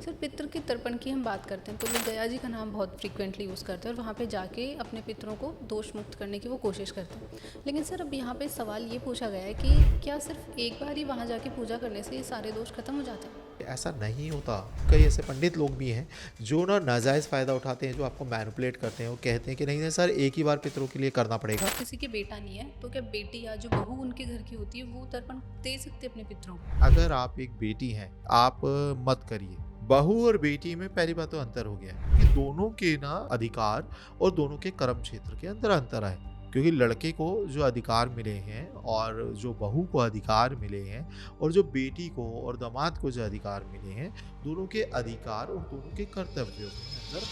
Sir पितृ के तर्पण की हम बात करते हैं तो लोग गया जी का नाम बहुत फ्रीक्वेंटली यूज़ करते हैं और वहाँ पे जाके अपने पितरों को दोष मुक्त करने की वो कोशिश करते हैं। लेकिन सर अब यहाँ पे सवाल ये पूछा गया है कि क्या सिर्फ एक बार ही वहाँ जाके पूजा करने से ये सारे दोष खत्म हो जाते हैं? ऐसा नहीं होता। कई ऐसे पंडित लोग भी हैं जो ना नाजायज़ फ़ायदा उठाते हैं, जो आपको मैनिपुलेट करते हैं और कहते हैं कि नहीं नहीं सर, एक ही बार पितरों के लिए करना पड़ेगा। किसी के बेटा नहीं है तो क्या बेटी या जो बहू उनके घर की होती है वो तर्पण दे सकते हैं अपने पितरों को? अगर आप एक बेटी हैं, आप मत करिए। बहू और बेटी में पहली बात तो अंतर हो गया है कि दोनों के ना अधिकार और दोनों के कर्म क्षेत्र के अंदर अंतर है। क्योंकि लड़के को जो अधिकार मिले हैं और जो बहू को अधिकार मिले हैं और जो बेटी को और दामाद को जो अधिकार मिले हैं, दोनों के अधिकार और दोनों के कर्तव्यों के अंदर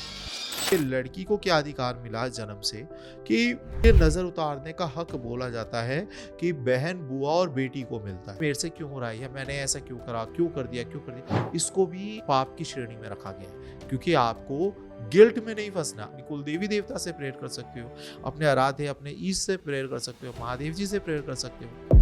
कि लड़की को क्या अधिकार मिला जन्म से कि ये नजर उतारने का हक बोला जाता है कि बहन, बुआ और बेटी को मिलता है। मेरे से क्यों हो रहा है या मैंने ऐसा क्यों करा, क्यों कर दिया, इसको भी पाप की श्रेणी में रखा गया है। क्योंकि आपको गिल्ट में नहीं फंसना। अपनी कुल देवी देवता से प्रेयर कर सकते हो, अपने आराध्य अपने ईश से प्रेयर कर सकते हो, महादेव जी से प्रेयर कर सकते हो।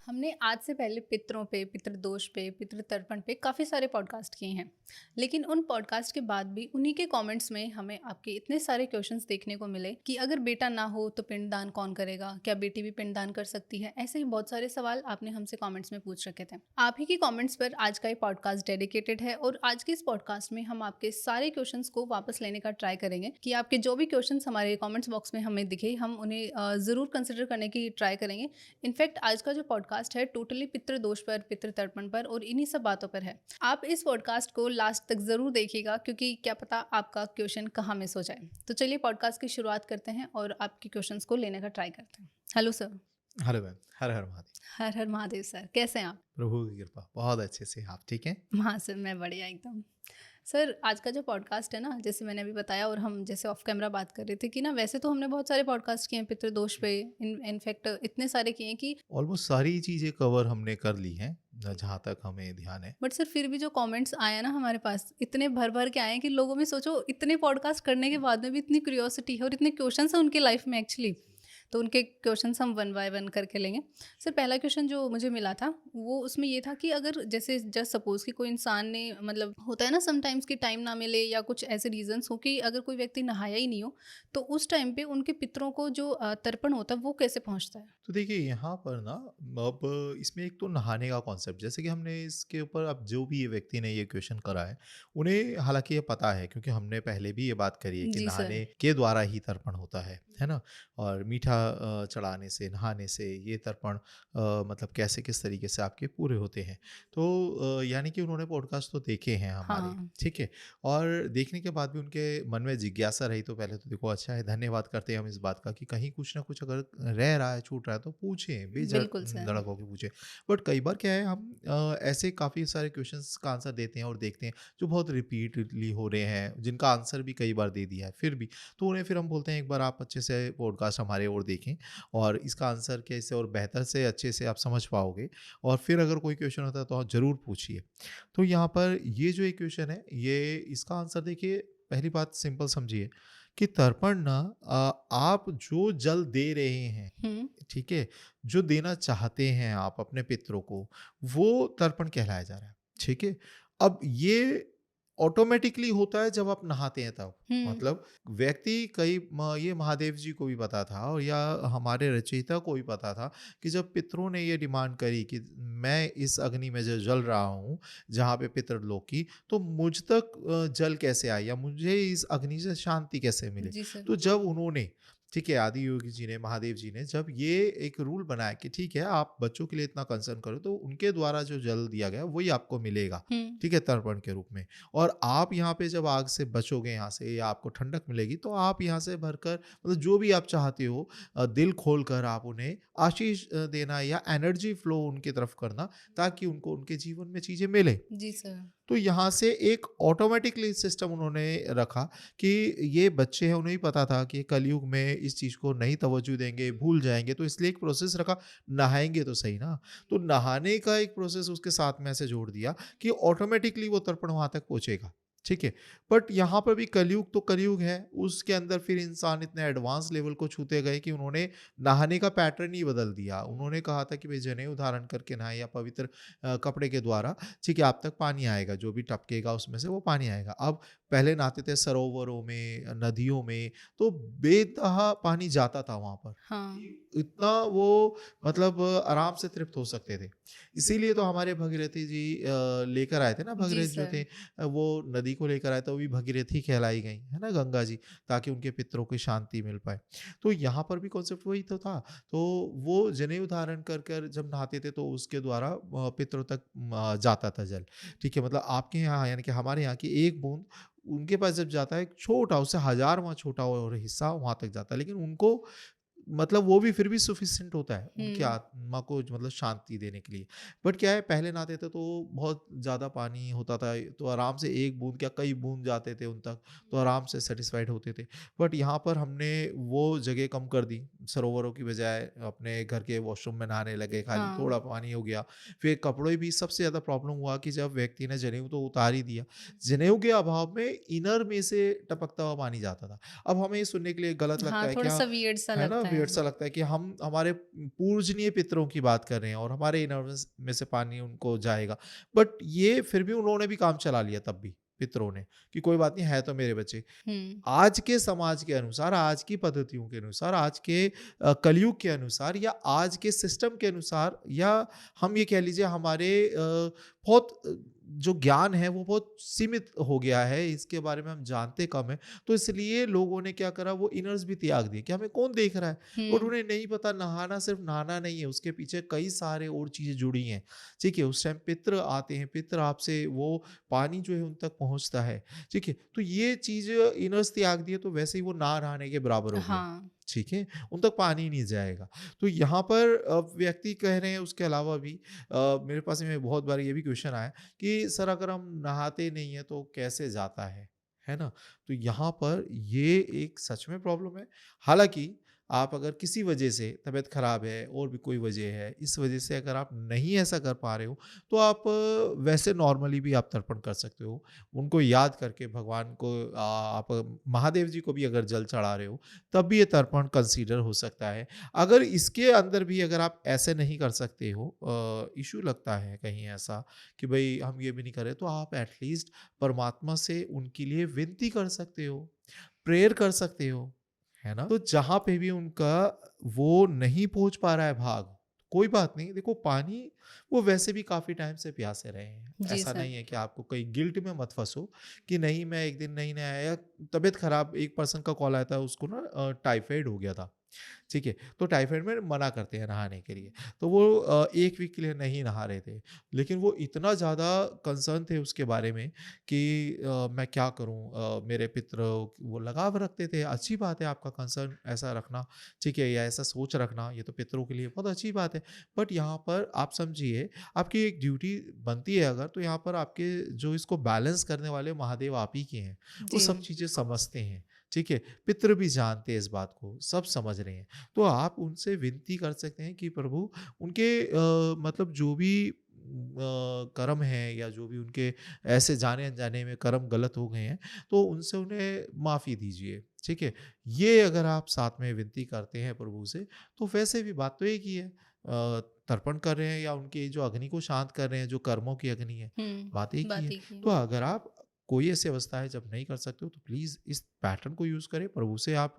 हमने आज से पहले पितरों पे, पितृदोष पे, पितृतर्पण पे काफ़ी सारे पॉडकास्ट किए हैं। लेकिन उन पॉडकास्ट के बाद भी उन्हीं के कमेंट्स में हमें आपके इतने सारे क्वेश्चंस देखने को मिले कि अगर बेटा ना हो तो पिंडदान कौन करेगा, क्या बेटी भी पिंडदान कर सकती है। ऐसे ही बहुत सारे सवाल आपने हमसे कमेंट्स में पूछ रखे थे। आप ही की कमेंट्स पर आज का ये पॉडकास्ट डेडिकेटेड है और आज के इस पॉडकास्ट में हम आपके सारे क्वेश्चंस को वापस लेने का ट्राई करेंगे कि आपके जो भी क्वेश्चंस हमारे कमेंट्स बॉक्स में हमें दिखे, हम उन्हें ज़रूर कंसिडर करने की ट्राई करेंगे। इनफैक्ट आज का जो पॉडकास्ट है टोटली पितृदोष पर, पितृतर्पण पर और इन्हीं सब बातों पर है। आप इस पॉडकास्ट को लास्ट तक जरूर देखिएगा क्योंकि क्या पता आपका क्वेश्चन कहाँ मिस हो जाए। तो चलिए पॉडकास्ट की शुरुआत करते हैं और आपके क्वेश्चंस को लेने का ट्राई करते हैं। Hello sir. हेलो मैम, हर हर महादेव। हर हर महादेव सर, कैसे हैं आप? प्रभु की कृपा, बहुत अच्छे से। आप ठीक हैं? हाँ सर, मैं बढ़िया एकदम। सर आज का जो पॉडकास्ट है ना, जैसे मैंने अभी बताया और हम जैसे ऑफ कैमरा बात कर रहे थे कि ना वैसे तो हमने बहुत सारे पॉडकास्ट किए हैं पितृदोष पे, इनफैक्ट इतने सारे किए हैं कि ऑलमोस्ट सारी चीज़ें कवर हमने कर ली हैं जहाँ तक हमें ध्यान है। बट सर फिर भी जो कमेंट्स आए हैं ना हमारे पास, इतने भर भर के आए हैं कि लोगों में सोचो इतने पॉडकास्ट करने के बाद में भी इतनी क्यूरियोसिटी है और इतने क्वेश्चंस हैं उनके लाइफ में एक्चुअली। तो उनके क्वेश्चंस हम वन बाय वन करके लेंगे। सर पहला क्वेश्चन जो मुझे मिला था वो उसमें ये था कि अगर जैसे जस्ट सपोज कि कोई इंसान ने, मतलब होता है ना समटाइम्स कि टाइम ना मिले या कुछ ऐसे रीजंस हो कि अगर कोई व्यक्ति नहाया ही नहीं हो तो उस टाइम पे उनके पितरों को जो तर्पण होता है वो कैसे पहुंचता है? तो देखिए यहाँ पर ना, अब इसमें एक तो नहाने का कॉन्सेप्ट, जैसे कि हमने इसके ऊपर, अब जो भी ये व्यक्ति ने ये क्वेश्चन करा है उन्हें हालांकि ये पता है क्योंकि हमने पहले भी ये बात करी है कि जी सर। नहाने के द्वारा ही तर्पण होता है ना। और मीठा चढ़ाने से, नहाने से ये तर्पण मतलब कैसे किस तरीके से आपके पूरे होते हैं। तो यानी कि उन्होंने पॉडकास्ट तो देखे हैं हमारे, हाँ। ठीक है। और देखने के बाद भी उनके मन में जिज्ञासा रही तो पहले तो देखो अच्छा है, धन्यवाद करते हैं हम इस बात का कि कहीं कुछ ना कुछ अगर रह रहा है, छूट रहा है तो पूछें, बेझिझक बिल्कुल सर। धड़क होकर पूछें। बट कई बार क्या है, हम ऐसे काफ़ी सारे क्वेश्चंस का आंसर देते हैं और देखते हैं जो बहुत रिपीटली हो रहे हैं, जिनका आंसर भी कई बार दे दिया है फिर भी, तो उन्हें फिर हम बोलते हैं एक बार आप अच्छे से पॉडकास्ट हमारे और देखें और इसका आंसर कैसे और बेहतर से अच्छे से आप समझ पाओगे। और फिर अगर कोई क्वेश्चन होता है तो आप ज़रूर पूछिए। तो यहाँ पर ये जो एक क्वेश्चन है, ये इसका आंसर देखिए, पहली बात सिंपल समझिए कि तर्पण ना, आप जो जल दे रहे हैं, हम्म। ठीक है, जो देना चाहते हैं आप अपने पितरों को, वो तर्पण कहलाया जा रहा है, ठीक है। अब ये ऑटोमेटिकली होता है जब आप नहाते हैं तब। हम्म। मतलब व्यक्ति ये महादेव जी को भी पता था और या हमारे रचयिता को भी पता था कि जब पितरों ने ये डिमांड करी कि मैं इस अग्नि में जो जल रहा हूँ जहाँ पे पितृलोक की, तो मुझ तक जल कैसे आए या मुझे इस अग्नि से शांति कैसे मिले। जी सर। तो जब उन्होंने, ठीक है, आदि योगी जी ने, महादेव जी ने जब ये एक रूल बनाया कि ठीक है आप बच्चों के लिए इतना कंसर्न करो, तो उनके द्वारा जो जल दिया गया वही आपको मिलेगा, हम्म। ठीक है, तर्पण के रूप में। और आप यहाँ पे जब आग से बचोगे, यहाँ से या आपको ठंडक मिलेगी, तो आप यहाँ से भरकर, मतलब जो भी आप चाहते हो, दिल खोल कर आप उन्हें आशीष देना या एनर्जी फ्लो उनकी तरफ करना, ताकि उनको उनके जीवन में चीज़ें मिले। जी सर। तो यहाँ से एक ऑटोमेटिकली सिस्टम उन्होंने रखा कि ये बच्चे हैं, उन्हें ही पता था कि कलयुग में इस चीज़ को नहीं तवज्जो देंगे, भूल जाएंगे, तो इसलिए एक प्रोसेस रखा, नहाएंगे तो सही ना। तो नहाने का एक प्रोसेस उसके साथ में ऐसे जोड़ दिया कि ऑटोमेटिकली वो तर्पण वहाँ तक पहुँचेगा। ठीक है। बट यहाँ पर भी कलयुग तो कलयुग है, उसके अंदर फिर इंसान इतने एडवांस लेवल को छूते गए कि उन्होंने नहाने का पैटर्न ही बदल दिया। उन्होंने कहा था कि भाई जनेऊ धारण करके नहाए या पवित्र कपड़े के द्वारा, ठीक है, आप तक पानी आएगा, जो भी टपकेगा उसमें से वो पानी आएगा। अब पहले नहाते थे सरोवरों में, नदियों में, तो बेतहा पानी जाता था वहाँ पर। हाँ। इतना वो मतलब आराम से तृप्त हो सकते थे। इसीलिए तो हमारे भगीरथी जी लेकर आए थे ना, जी भगीरथ जो सर। थे, वो नदी को लेकर आए तो वो भी भगीरथी कहलाई गई, है ना, गंगा जी, ताकि उनके पितरों की शांति मिल पाए। तो यहाँ पर भी कॉन्सेप्ट वही तो था। तो वो जनेऊ धारण कर कर जब नहाते थे तो उसके द्वारा पितरों तक जाता था जल। ठीक है, मतलब आपके यहाँ यानी कि हमारे यहाँ की एक बूंद उनके पास जब जाता है, एक छोटा, उससे हज़ारवाँ छोटा और हिस्सा वहाँ तक जाता है, लेकिन उनको मतलब वो भी फिर भी सफिशिएंट होता है उनकी हुँ। आत्मा को मतलब शांति देने के लिए। बट क्या है, पहले नहाते थे तो बहुत ज़्यादा पानी होता था, तो आराम से एक बूंद क्या कई बूंद जाते थे उन तक, तो आराम से सेटिस्फाइड होते थे। बट यहाँ पर हमने वो जगह कम कर दी, सरोवरों की बजाय अपने घर के वॉशरूम में नहाने लगे, खाली हाँ। थोड़ा पानी हो गया। फिर कपड़े भी सबसे ज़्यादा प्रॉब्लम हुआ कि जब व्यक्ति ने जनेऊ तो उतार ही दिया, जनेऊ के अभाव में इनर में से टपकता हुआ पानी जाता था। अब हमें ये सुनने के लिए गलत लगता हाँ, है क्या, थोड़ा-सा वियर्ड सा है ना, लगता वियर्ड है। सा लगता है कि हम हमारे पूजनीय पितरों की बात कर रहे हैं और हमारे इनर में से पानी उनको जाएगा। बट ये फिर भी उन्होंने भी काम चला लिया तब भी, पितरों ने, कि कोई बात नहीं, है तो मेरे बच्चे। हुँ। आज के समाज के अनुसार, आज की पद्धतियों के अनुसार, आज के कलयुग के अनुसार, या आज के सिस्टम के अनुसार, या हम ये कह लीजिए हमारे बहुत जो ज्ञान है वो बहुत सीमित हो गया है, इसके बारे में हम जानते कम है। तो इसलिए लोगों ने क्या करा, वो इनर्स भी त्याग दिए कि हमें कौन देख रहा है। और हुँ। उन्हें नहीं पता, नहाना सिर्फ नहाना नहीं है, उसके पीछे कई सारे और चीजें जुड़ी हैं। ठीक है, उस टाइम पितृ आते हैं, पितृ आपसे वो पानी जो है उन तक पहुंचता है। ठीक है, तो ये चीज इनर्स त्याग दिए तो वैसे ही वो ना नहाने के बराबर हो गया। हाँ। ठीक है, उन तक पानी नहीं जाएगा। तो यहाँ पर व्यक्ति कह रहे हैं, उसके अलावा भी मेरे पास में बहुत बार ये भी क्वेश्चन आया कि सर अगर हम नहाते नहीं है तो कैसे जाता है ना? तो यहाँ पर ये एक सच में प्रॉब्लम है। हालांकि आप अगर किसी वजह से तबीयत खराब है और भी कोई वजह है, इस वजह से अगर आप नहीं ऐसा कर पा रहे हो, तो आप वैसे नॉर्मली भी आप तर्पण कर सकते हो। उनको याद करके भगवान को आप महादेव जी को भी अगर जल चढ़ा रहे हो, तब भी ये तर्पण कंसीडर हो सकता है। अगर इसके अंदर भी अगर आप ऐसे नहीं कर सकते हो, इश्यू लगता है कहीं ऐसा कि भाई हम ये भी नहीं कर रहे, तो आप एटलीस्ट परमात्मा से उनके लिए विनती कर सकते हो, प्रेयर कर सकते हो, है ना? तो जहाँ पे भी उनका वो नहीं पहुँच पा रहा है भाग, कोई बात नहीं। देखो पानी वो वैसे भी काफ़ी टाइम से प्यासे रहे हैं। जी ऐसा सर। नहीं है कि आपको कहीं गिल्ट में मत फँसो कि नहीं मैं एक दिन नहीं नहाया, या तबीयत खराब, एक पर्सन का कॉल आया था, उसको ना टाइफाइड हो गया था। ठीक है, तो टाइफाइड में मना करते हैं नहाने के लिए, तो वो 1 वीक के लिए नहीं नहा रहे थे। लेकिन वो इतना ज़्यादा कंसर्न थे उसके बारे में कि मैं क्या करूँ, मेरे पितर वो लगाव रखते थे। अच्छी बात है आपका कंसर्न ऐसा रखना, ठीक है, या ऐसा सोच रखना, ये तो पितरों के लिए बहुत अच्छी बात है। बट यहाँ पर आप समझिए, आपकी एक ड्यूटी बनती है अगर, तो यहाँ पर आपके जो इसको बैलेंस करने वाले महादेव आप ही के हैं। वो जी। सब चीज़ें समझते हैं, ठीक है? पितृ भी जानते हैं इस बात को, सब समझ रहे हैं। तो आप उनसे विनती कर सकते हैं कि प्रभु उनके मतलब जो भी कर्म है, या जो भी उनके ऐसे जाने-अनजाने में कर्म गलत हो गए हैं, तो उनसे उन्हें माफ़ी दीजिए, ठीक है? ये अगर आप साथ में विनती करते हैं प्रभु से, तो वैसे भी बात तो एक ही है। तर्पण कर रहे हैं या उनके जो अग्नि को शांत कर रहे हैं, जो कर्मों की अग्नि है, बात एक ही बात है। एक ही है। तो अगर आप कोई ऐसी अवस्था है जब नहीं कर सकते हो, तो प्लीज़ इस पैटर्न को यूज़ करें। प्रभु से आप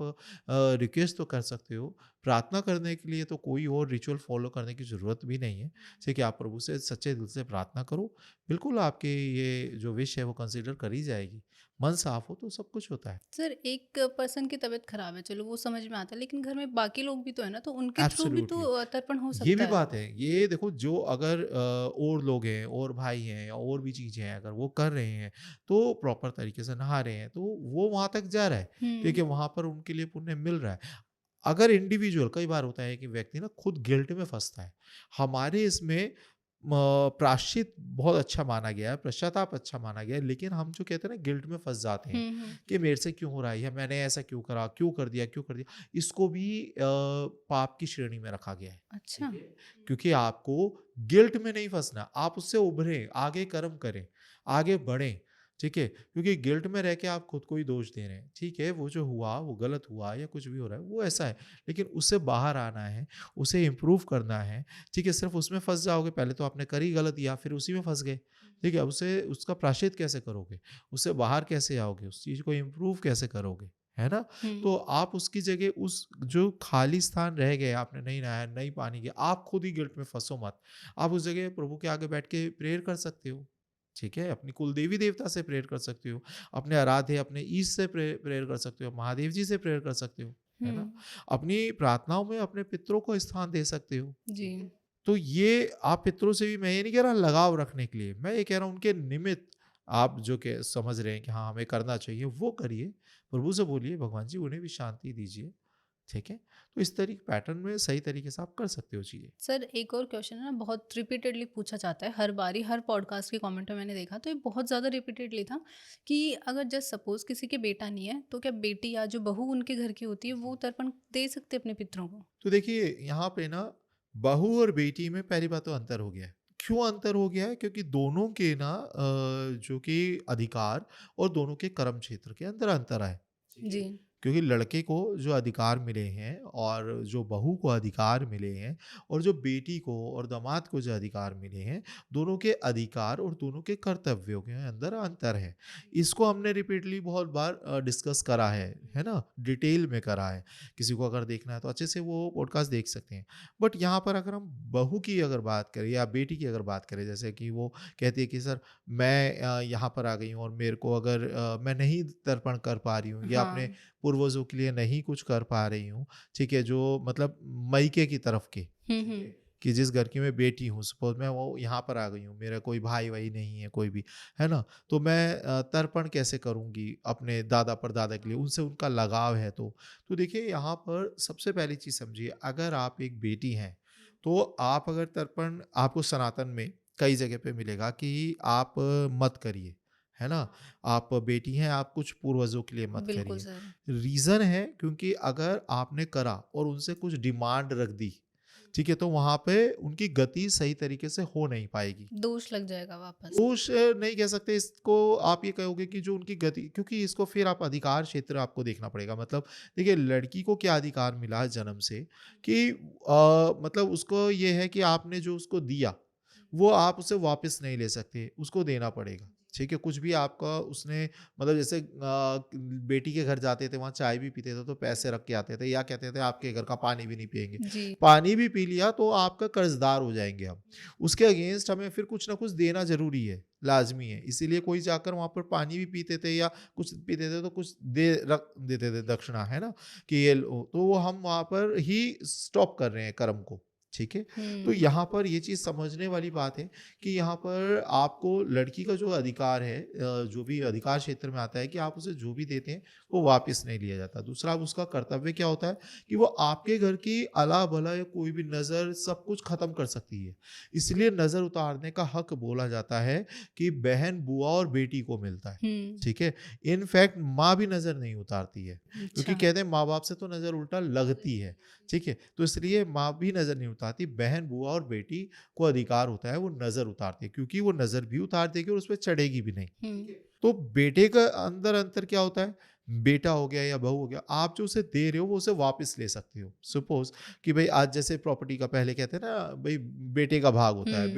रिक्वेस्ट तो कर सकते हो। प्रार्थना करने के लिए तो कोई और रिचुअल फ़ॉलो करने की ज़रूरत भी नहीं है। ठीक है, आप प्रभु से सच्चे दिल से प्रार्थना करो। बिल्कुल आपके ये जो विश है वो कंसीडर करी जाएगी। मन साफ हो तो सब कुछ होता है। सर एक पर्सन की तबीयत खराब है, चलो वो समझ में आता है, लेकिन घर में बाकी लोग भी तो है ना, तो उनके थ्रू भी तो एब्सोल्यूटली। तर्पण हो ये सकता भी है। बात है। ये देखो, जो अगर और लोग हैं, और भाई हैं, या और भी चीज़ें हैं, अगर वो कर रहे हैं, तो प्रॉपर तरीके से नहा रहे हैं, तो वो वहाँ तक जा रहा है। ठीक हुँ। है, वहाँ पर उनके लिए पुण्य मिल रहा है। अगर इंडिविजुअल, कई बार होता है कि व्यक्ति ना खुद गिल्ट में फँसता है। हमारे इसमें प्रायश्चित बहुत अच्छा माना गया है, पश्चाताप अच्छा माना गया है, लेकिन हम जो कहते हैं ना, गिल्ट में फँस जाते हैं हुँ, हुँ। कि मेरे से क्यों हो रहा है, या मैंने ऐसा क्यों करा, क्यों कर दिया, क्यों कर दिया। इसको भी पाप की श्रेणी में रखा गया है। अच्छा। ठीक है? क्योंकि आपको गिल्ट में नहीं फँसना, आप उससे उभरें, आगे कर्म करें, आगे बढ़ें। ठीक है, क्योंकि गिल्ट में रह के आप खुद को ही दोष दे रहे हैं। ठीक है, वो जो हुआ वो गलत हुआ या कुछ भी हो रहा है वो ऐसा है, लेकिन उससे बाहर आना है, उसे इम्प्रूव करना है। ठीक है, सिर्फ उसमें फंस जाओगे, पहले तो आपने करी गलत या फिर उसी में फंस गए। ठीक है, अब उसे उसका प्रायश्चित कैसे करोगे, उससे बाहर कैसे आओगे, उस चीज़ को इम्प्रूव कैसे करोगे, है ना? हुँ, तो आप उसकी जगह उस जो खाली स्थान रह गए, आपने नहीं नहाया, नहीं पानी किया, आप खुद ही गिल्ट में फंसो मत। आप उस जगह प्रभु के आगे बैठ के प्रेयर कर सकते हो। ठीक है, अपनी कुल देवी देवता से प्रेयर कर सकते हो, अपने आराध्य अपने ईश से प्रेयर कर सकते हो, महादेव जी से प्रेयर कर सकते हो, है ना? हुँ, अपनी प्रार्थनाओं में अपने पितरों को स्थान दे सकते हो। जी। तो ये आप पितरों से भी, मैं ये नहीं कह रहा लगाव रखने के लिए, मैं ये कह रहा हूँ उनके निमित्त आप जो के समझ रहे हैं कि हाँ हमें करना चाहिए वो करिए। प्रभु से बोलिए भगवान जी उन्हें भी शांति दीजिए। ठीक है, तो इस तरीके पैटर्न में सही तरीके से आप कर सकते हो चीज़ें। सर एक और क्वेश्चन है ना, बहुत रिपीटेडली पूछा जाता है हर बारी, हर पॉडकास्ट के कमेंट में मैंने देखा, तो ये बहुत ज़्यादा रिपीटेडली था कि अगर जस्ट सपोज किसी के बेटा नहीं है तो क्या बेटी या जो बहू उनके घर की होती है वो तर्पण दे सकते हैं अपने पितरों को? तो देखिए यहाँ पे ना बहू और बेटी में पहली बात तो अंतर हो गया है। क्यों अंतर हो गया है? क्योंकि दोनों के ना जो कि अधिकार और दोनों के कर्म क्षेत्र के अंदर अंतर है। जी। क्योंकि लड़के को जो अधिकार मिले हैं और जो बहू को अधिकार मिले हैं और जो बेटी को और दामाद को जो अधिकार मिले हैं, दोनों के अधिकार और दोनों के कर्तव्यों के अंदर अंतर है। इसको हमने रिपीटली बहुत बार डिस्कस करा है ना? डिटेल में करा है। किसी को अगर देखना है तो अच्छे से वो पॉडकास्ट देख सकते हैं। बट यहाँ पर अगर हम बहू की अगर बात करें या बेटी की अगर बात करें, जैसे कि वो कहती है कि सर मैं यहाँ पर आ गई हूँ और मेरे को अगर मैं नहीं तर्पण कर पा रही हूँ या अपने हाँ। पूर्वजों के लिए नहीं कुछ कर पा रही हूँ, ठीक है, जो मतलब मायके की तरफ के, हुँ, हुँ। कि जिस घर की मैं बेटी हूँ, सपोज़ मैं वो यहाँ पर आ गई हूँ, मेरा कोई भाई-वाई नहीं है कोई भी, है ना? तो मैं तर्पण कैसे करूँगी अपने दादा-परदादा के लिए, उनसे उनका लगाव है तो। तो देखिए यहाँ पर सबसे पहली चीज़ समझिए, अगर आप एक बेटी हैं, तो आप अगर तर्पण आपको सनातन में कई जगह पे मिलेगा कि आप मत करिए, है ना? आप बेटी हैं, आप कुछ पूर्वजों के लिए मत बिल्कुल करिए। सर। रीज़न है क्योंकि अगर आपने करा और उनसे कुछ डिमांड रख दी, ठीक है, तो वहाँ पे उनकी गति सही तरीके से हो नहीं पाएगी। दोष लग जाएगा वापस। दोष नहीं कह सकते इसको, आप ये कहोगे कि जो उनकी गति, क्योंकि इसको फिर आप अधिकार क्षेत्र आपको देखना पड़ेगा। मतलब देखिए लड़की को क्या अधिकार मिला है जन्म से कि मतलब उसको ये है कि आपने जो उसको दिया, वो आप उसे वापस नहीं ले सकते, उसको देना पड़ेगा। ठीक है, कुछ भी आपका उसने मतलब जैसे बेटी के घर जाते थे, वहाँ चाय भी पीते थे तो पैसे रख के आते थे या कहते थे आपके घर का पानी भी नहीं पिएँगे। जी। पानी भी पी लिया तो आपका कर्ज़दार हो जाएँगे हम। उसके अगेंस्ट हमें फिर कुछ ना कुछ देना ज़रूरी है, लाज़मी है। इसीलिए कोई जाकर वहाँ पर पानी भी पीते थे या कुछ पीते थे तो कुछ दे रख देते थे दक्षिणा, है ना? कि ये लो, तो वो हम वहाँ पर ही स्टॉप कर रहे हैं कर्म को। ठीक है? तो हुँ। यहाँ पर ये चीज़ समझने वाली बात है कि यहाँ पर आपको लड़की का जो अधिकार है, जो भी अधिकार क्षेत्र में आता है कि आप उसे जो भी देते हैं वो वापस नहीं लिया जाता। दूसरा अब उसका कर्तव्य क्या होता है कि वो आपके घर की अला-भला या कोई भी नज़र सब कुछ ख़त्म कर सकती है। इसलिए नज़र उतारने का हक बोला जाता है कि बहन, बुआ और बेटी को मिलता है। हुँ। ठीक है? इनफैक्ट माँ भी नज़र नहीं उतारती है, क्योंकि अच्छा। कहते हैं माँ-बाप से तो नज़र उल्टा लगती है। ठीक है? तो इसलिए माँ भी नज़र नहीं उतारती, बहन, बुआ और बेटी को अधिकार होता है वो नज़र उतारती है, क्योंकि वो नज़र भी उतार देगी और उसपे चढ़ेगी भी नहीं। हुँ। तो बेटे का अंदर अंतर क्या होता है? बेटा हो गया या बहू हो गया, आप जो उसे दे रहे हो वो उसे वापस ले सकते हो। सपोज़ कि भई आज जैसे प्रॉपर्टी का पहले कहते हैं ना भई बेटे का भाग होता है, हुँ।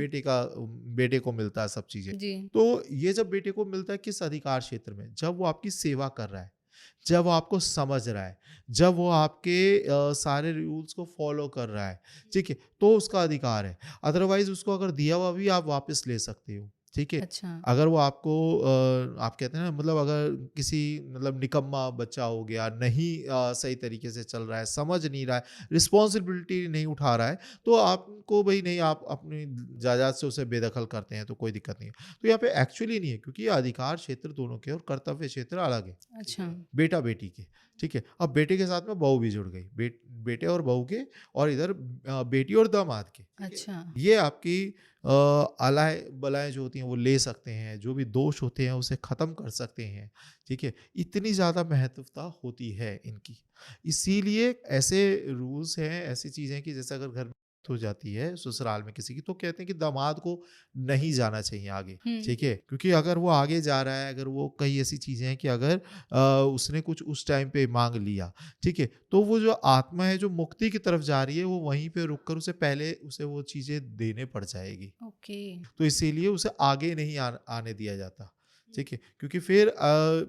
बेटे को मिलता है सब चीज़ें। जी। तो ये जब बेटे को मिलता है किस अधिकार क्षेत्र में? जब वो आपकी सेवा कर रहा है, जब वो आपको समझ रहा है, जब वो आपके सारे रूल्स को फ़ॉलो कर रहा है, ठीक है? तो उसका अधिकार है। अदरवाइज़ उसको अगर दिया हुआ भी आप वापस ले सकते हो, ठीक है? अच्छा। अगर वो आपको आप कहते हैं ना मतलब अगर किसी मतलब निकम्मा बच्चा हो गया, नहीं सही तरीके से चल रहा है, समझ नहीं रहा है, रिस्पॉन्सिबिलिटी नहीं उठा रहा है, तो आपको भई नहीं आप अपनी जायदाद से उसे बेदखल करते हैं तो कोई दिक्कत नहीं है। तो यहाँ पे एक्चुअली नहीं है क्योंकि ये अधिकार क्षेत्र दोनों के और कर्तव्य क्षेत्र अलग है। अच्छा। बेटा-बेटी के, ठीक है? अब बेटे के साथ में बहू भी जुड़ गई। बेटे और बहू के और इधर बेटी और दामाद के। अच्छा। ये आपकी अलाए-बलाएँ जो होती हैं वो ले सकते हैं, जो भी दोष होते हैं उसे ख़त्म कर सकते हैं, ठीक है? इतनी ज़्यादा महत्वता होती है इनकी। इसीलिए ऐसे रूल्स हैं, ऐसी चीज़ें हैं कि जैसे अगर घर हो जाती है ससुराल में किसी की, तो कहते हैं कि दामाद को नहीं जाना चाहिए आगे, ठीक है, क्योंकि अगर वो आगे जा रहा है, अगर वो कई ऐसी चीजें हैं कि अगर उसने कुछ उस टाइम पे मांग लिया, ठीक है, तो वो जो आत्मा है जो मुक्ति की तरफ जा रही है, वो वहीं पे रुककर उसे पहले उसे वो चीजें देने पड़ जाएगी। ओके। तो इसीलिए उसे आगे नहीं आने दिया जाता, ठीक है, क्योंकि फिर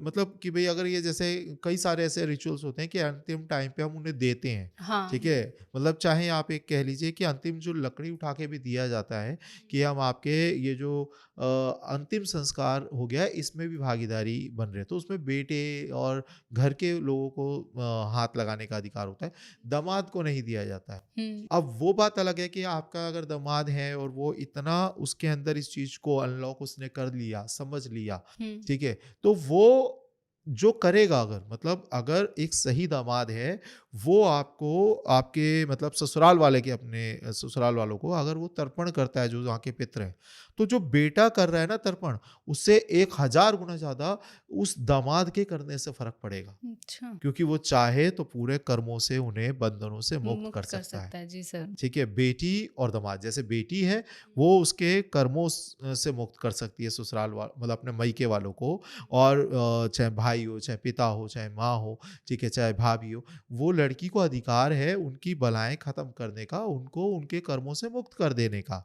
मतलब कि भाई अगर ये जैसे कई सारे ऐसे रिचुअल्स होते हैं कि अंतिम टाइम पे हम उन्हें देते हैं, हाँ। ठीक है, मतलब चाहे आप एक कह लीजिए कि अंतिम जो लकड़ी उठा के भी दिया जाता है कि हम आपके ये जो अंतिम संस्कार हो गया है, इसमें भी भागीदारी बन रहे, तो उसमें बेटे और घर के लोगों को हाथ लगाने का अधिकार होता है, दामाद को नहीं दिया जाता है। अब वो बात अलग है कि आपका अगर दामाद है और वो इतना उसके अंदर इस चीज को अनलॉक उसने कर लिया, समझ लिया, ठीक है, तो वो जो करेगा, अगर मतलब अगर एक सही दामाद है, वो आपको आपके मतलब ससुराल वाले के अपने ससुराल वालों को अगर वो तर्पण करता है, जो वहाँ के पितर हैं, तो जो बेटा कर रहा है ना तर्पण, उससे 1000 गुना ज्यादा उस दामाद के करने से फर्क पड़ेगा, अच्छा। क्योंकि वो चाहे तो पूरे कर्मों से उन्हें बंधनों से मुक्त कर कर सकता है। सकता है, जी सर। ठीक है, बेटी और दामाद, जैसे बेटी है वो उसके कर्मों से मुक्त कर सकती है ससुराल मतलब अपने मैके वालों को, और चाहे भाई हो, चाहे पिता हो, चाहे माँ हो, ठीक है, चाहे भाभी हो, वो लड़की को अधिकार है उनकी बलाएं खत्म करने का, उनको उनके कर्मों से मुक्त कर देने का।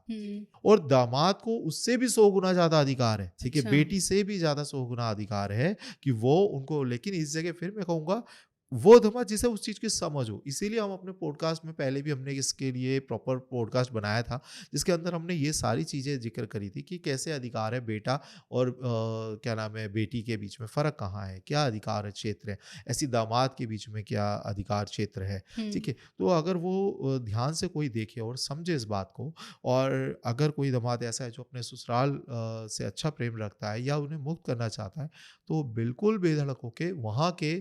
और दामाद को उससे भी 100 गुना ज्यादा अधिकार है, ठीक है, अच्छा। बेटी से भी ज्यादा 100 गुना अधिकार है कि वो उनको, लेकिन इस जगह फिर मैं कहूंगा वो दामाद जिसे उस चीज की समझ हो, इसीलिए हम अपने पॉडकास्ट में पहले भी हमने इसके लिए प्रॉपर पॉडकास्ट बनाया था, जिसके अंदर हमने ये सारी चीजें जिक्र करी थी कि कैसे अधिकार है बेटा और क्या नाम है बेटी के बीच में फर्क कहाँ है, क्या अधिकार क्षेत्र है, ऐसी दामाद के बीच में क्या अधिकार क्षेत्र है, ठीक है। तो अगर वो ध्यान से कोई देखे और समझे इस बात को, और अगर कोई दामाद ऐसा है जो अपने ससुराल से अच्छा प्रेम रखता है या उन्हें मुक्त करना चाहता है, तो बिल्कुल बेधड़क होके वहाँ के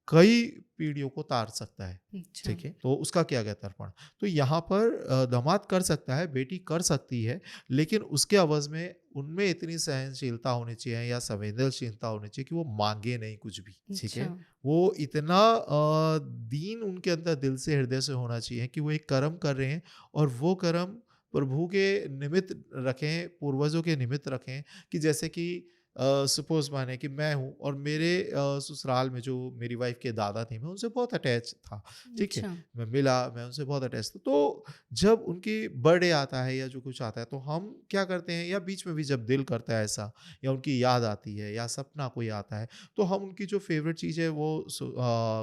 कई पीढ़ियों को तार सकता है, अच्छा। ठीक है। तो उसका क्या गया तर्पण, तो यहाँ पर दामाद कर सकता है, बेटी कर सकती है, लेकिन उसके अवज में उनमें इतनी सहनशीलता होनी चाहिए या संवेदनशीलता होनी चाहिए कि वो मांगे नहीं कुछ भी, ठीक है। अच्छा। वो इतना दीन उनके अंदर दिल से हृदय से होना चाहिए कि वो एक कर्म कर रहे हैं और वो कर्म प्रभु के निमित्त रखें, पूर्वजों के निमित्त रखें, कि जैसे कि सपोज माने कि मैं हूँ और मेरे ससुराल में जो मेरी वाइफ के दादा थे, मैं उनसे बहुत अटैच था, ठीक है, अच्छा। मैं मिला, मैं उनसे बहुत अटैच था, तो जब उनकी बर्थडे आता है या जो कुछ आता है, तो हम क्या करते हैं, या बीच में भी जब दिल करता है ऐसा, या उनकी याद आती है या सपना कोई आता है, तो हम उनकी जो फेवरेट चीज़ है वो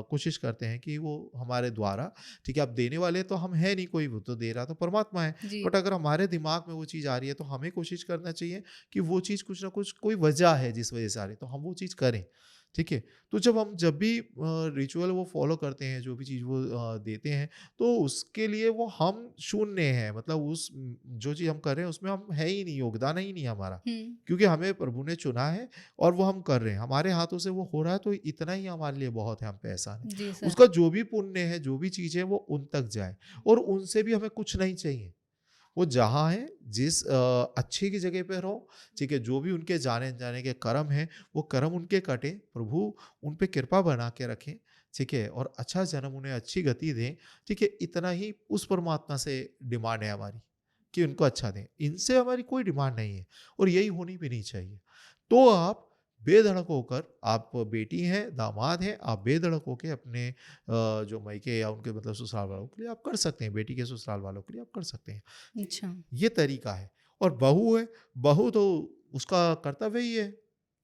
कोशिश करते हैं कि वो हमारे द्वारा, ठीक है, अब देने वाले तो हम है नहीं कोई, वो तो दे रहा तो परमात्मा है, जी। बट अगर हमारे दिमाग में वो चीज़ आ रही है तो हमें कोशिश करना चाहिए कि वो चीज़ कुछ ना कुछ कोई वजह है जिस वजह से आ रही है, तो हम वो चीज़ करें, ठीक है। तो जब भी रिचुअल वो फॉलो करते हैं, जो भी चीज़ वो देते हैं, तो उसके लिए वो हम शून्य हैं, मतलब उस जो चीज़ हम कर रहे हैं उसमें हम है ही नहीं, योगदान ही नहीं है हमारा, क्योंकि हमें प्रभु ने चुना है और वो हम कर रहे हैं, हमारे हाथों से वो हो रहा है, तो इतना ही हमारे लिए बहुत है, हम पे एहसान है। जी सर। उसका जो भी पुण्य है, जो भी चीज़ है, वो उन तक जाए, और उनसे भी हमें कुछ नहीं चाहिए, वो जहाँ है, जिस अच्छी की जगह पे रहो, ठीक है, जो भी उनके जाने जाने के कर्म है, वो कर्म उनके कटे, प्रभु उन पे कृपा बना के रखें, ठीक है, और अच्छा जन्म उन्हें अच्छी गति दें, ठीक है, इतना ही उस परमात्मा से डिमांड है हमारी कि उनको अच्छा दें, इनसे हमारी कोई डिमांड नहीं है, और यही होनी भी नहीं चाहिए। तो आप बेधड़क होकर, आप बेटी हैं, दामाद हैं, आप बेधड़क होकर अपने जो मायके या उनके मतलब ससुराल वालों के लिए आप कर सकते हैं, बेटी के ससुराल वालों के लिए आप कर सकते हैं, अच्छा। ये तरीका है। और बहू है, बहू तो उसका कर्तव्य ही है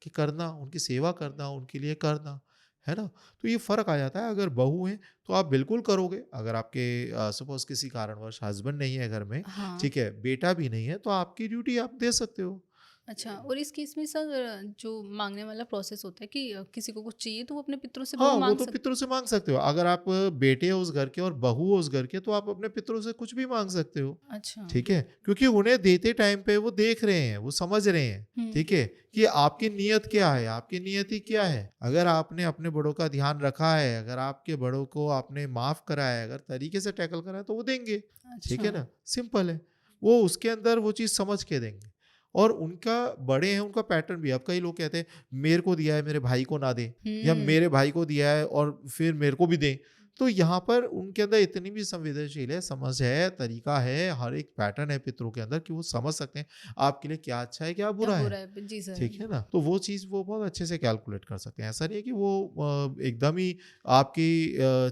कि करना, उनकी सेवा करना, उनके लिए करना, है ना। तो ये फर्क आ जाता है, अगर बहू है तो आप बिल्कुल करोगे, अगर आपके सपोज किसी कारणवश हस्बैंड नहीं है घर में, हाँ। ठीक है, बेटा भी नहीं है, तो आपकी ड्यूटी आप दे सकते हो। अच्छा, और इस केस में सर जो मांगने वाला प्रोसेस होता है कि किसी को कुछ चाहिए तो वो अपने पितरों से हाँ, बहू वो मांग तो सकते। पितरों से मांग सकते हो, अगर आप बेटे हो उस घर के और बहू हो उस घर के, तो आप अपने पितरों से कुछ भी मांग सकते हो, अच्छा। ठीक है, क्योंकि उन्हें देते टाइम पे वो देख रहे हैं, वो समझ रहे हैं, ठीक है, कि आपकी नीयत क्या है, आपकी नियति क्या है। अगर आपने अपने बड़ों का ध्यान रखा है, अगर आपके बड़ों को आपने माफ करा है, अगर तरीके से टैकल करा है, तो वो देंगे, ठीक अच्छा। है ना, सिंपल है। वो उसके अंदर वो चीज समझ के देंगे, और उनका बड़े हैं, उनका पैटर्न भी। अब कई लोग कहते हैं मेरे को दिया है मेरे भाई को ना दे, या हम्म। मेरे भाई को दिया है और फिर मेरे को भी दें, तो यहाँ पर उनके अंदर इतनी भी संवेदनशील है, समझ है, तरीका है, हर एक पैटर्न है पितरों के अंदर कि वो समझ सकते हैं आपके लिए क्या अच्छा है, क्या क्या बुरा है। बुरा है? जी सर। ठीक है ना? तो वो चीज़ वो बहुत अच्छे से कैलकुलेट कर सकते हैं। ऐसा नहीं है कि वो एकदम ही आपकी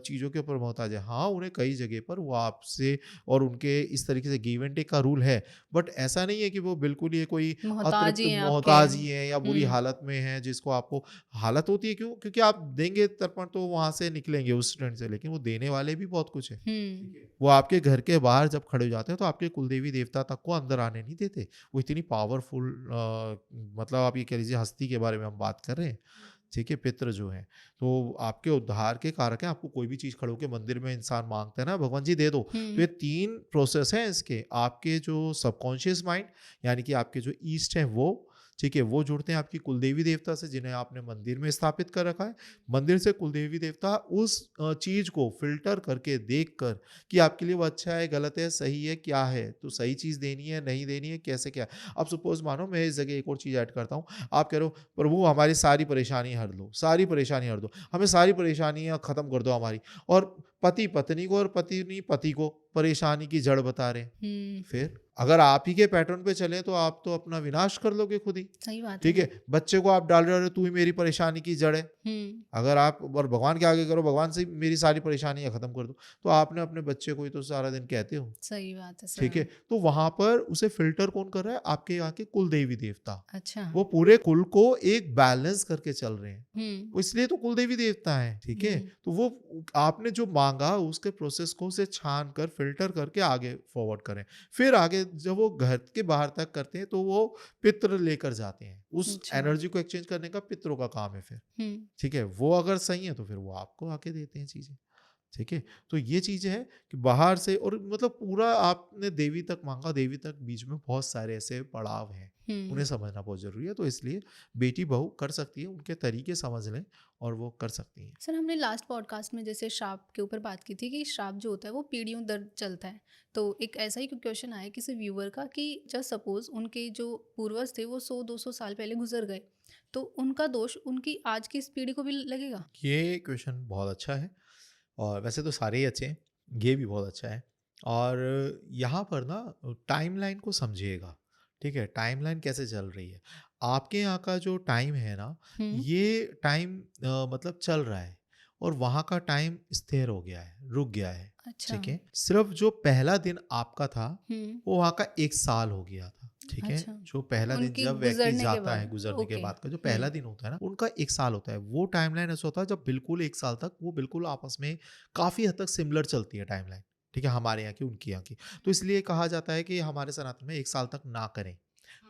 चीज़ों के ऊपर मोहताज है। हाँ, उन्हें कई जगह पर वो आपसे और उनके इस तरीके से गिव एंड टेक का रूल है, बट ऐसा नहीं है कि वो बिल्कुल ही कोई मोहताज अतृप्त ही हैं आपके। मोहताज ही है या बुरी हुँ, हालत में है जिसको आपको हालत होती है। क्यों? क्योंकि आप देंगे तर्पण तो वहाँ से निकलेंगे उस स्टैंड से, लेकिन वो देने वाले भी बहुत कुछ है। हुँ, वो आपके घर के बाहर जब खड़े हो जाते हैं तो आपके कुलदेवी देवता तक को अंदर आने नहीं देते। वो इतनी पावरफुल मतलब आप ये कह लीजिए हस्ती के बारे में हम बात कर रहे हैं। ठीक है, पितृ जो हैं तो आपके उद्धार के कारक हैं। आपको कोई भी चीज़ खड़े होके मंदिर में इंसान माँगता है ना, भगवान जी दे दो। तो हुँ, ये 3 प्रोसेस हैं इसके। आपके जो सबकॉन्शियस माइंड यानी कि आपके जो ईस्ट हैं वो, ठीक है, वो जुड़ते हैं आपकी कुलदेवी देवता से जिन्हें आपने मंदिर में स्थापित कर रखा है। मंदिर से कुलदेवी देवता उस चीज़ को फ़िल्टर करके देख कर कि आपके लिए वो अच्छा है, गलत है, सही है, क्या है? तो सही चीज़ देनी है, नहीं देनी है, कैसे क्या है? अब सपोज़ मानो मैं इस जगह एक और चीज़ ऐड करता हूँ। आप कह रहे हो प्रभु हमारी सारी परेशानी हर लो, सारी परेशानी हर दो। हमें सारी परेशानियाँ ख़त्म कर दो हमारी। और पति पत्नी को और पत्नी पति को परेशानी की जड़ बता रहे हैं। हुँ, फिर अगर आप ही के पैटर्न पे चलें तो आप तो अपना विनाश कर लोगे खुद ही। सही बात ठीक है। है? बच्चे को आप डाल रहे हो तू ही मेरी परेशानी की जड़ है। हुँ, अगर आप और भगवान के आगे करो भगवान से मेरी सारी परेशानियाँ खत्म कर दो, तो आपने अपने बच्चे को ही तो सारा दिन कहते हो। सही बात है ठीक है? सर। तो वहाँ पर उसे फ़िल्टर कौन कर रहा है? आपके यहाँ के कुल देवी देवता। अच्छा। वो पूरे कुल को एक बैलेंस करके चल रहे हैं। हुँ, वो इसलिए तो कुल देवी देवता हैं, ठीक है? हुँ, तो वो आपने जो माँगा उसके प्रोसेस को उसे छान कर फ़िल्टर करके आगे फॉरवर्ड करें। फिर आगे जब वो घर के बाहर तक करते हैं तो वो पितृ लेकर जाते हैं। उस अच्छा। एनर्जी को एक्सचेंज करने का पितरों का काम है फिर। हुँ, ठीक है? वो अगर सही है तो फिर वो आपको आके देते हैं चीज़ें। ठीक है? तो ये चीज़ें हैं कि बाहर से और मतलब पूरा आपने देवी तक माँगा, देवी तक बीच में बहुत सारे ऐसे पड़ाव हैं। हुँ। उन्हें समझना बहुत ज़रूरी है। तो इसलिए बेटी-बहू कर सकती है, उनके तरीके समझ लें और वो कर सकती हैं। सर हमने लास्ट पॉडकास्ट में जैसे श्राप के ऊपर बात की थी कि श्राप जो होता है वो पीढ़ियों दर चलता है। तो एक ऐसा ही क्वेश्चन आया किसी व्यूअर का कि जस्ट सपोज़ उनके जो पूर्वज थे वो 100-200 साल पहले गुज़र गए, तो उनका दोष उनकी आज की इस पीढ़ी को भी लगेगा? ये क्वेश्चन बहुत अच्छा है और वैसे तो सारे ही अच्छे हैं, ये भी बहुत अच्छा है। और यहाँ पर ना टाइमलाइन को समझिएगा, ठीक है? टाइमलाइन कैसे चल रही है? आपके यहाँ का जो टाइम है ना, हुँ, ये टाइम मतलब चल रहा है और वहाँ का टाइम स्थिर हो गया है, रुक गया है, अच्छा। ठीक है? सिर्फ़ जो पहला दिन आपका था, हुँ, वो वहाँ का 1 साल हो गया था, ठीक है? अच्छा। जो पहला दिन उनकी जब व्यक्ति गुज़रने के जाता है बाद, गुज़रने के ओके। बाद का जो हुँ, पहला दिन होता है ना, उनका 1 साल होता है। वो टाइमलाइन ऐसा होता है जब बिल्कुल 1 साल तक वो बिल्कुल आपस में काफ़ी हद तक सिमिलर चलती है टाइमलाइन, ठीक है? हमारे यहाँ की, उनके यहाँ की। तो इसलिए कहा जाता है कि हमारे सनातन में 1 साल तक ना करें।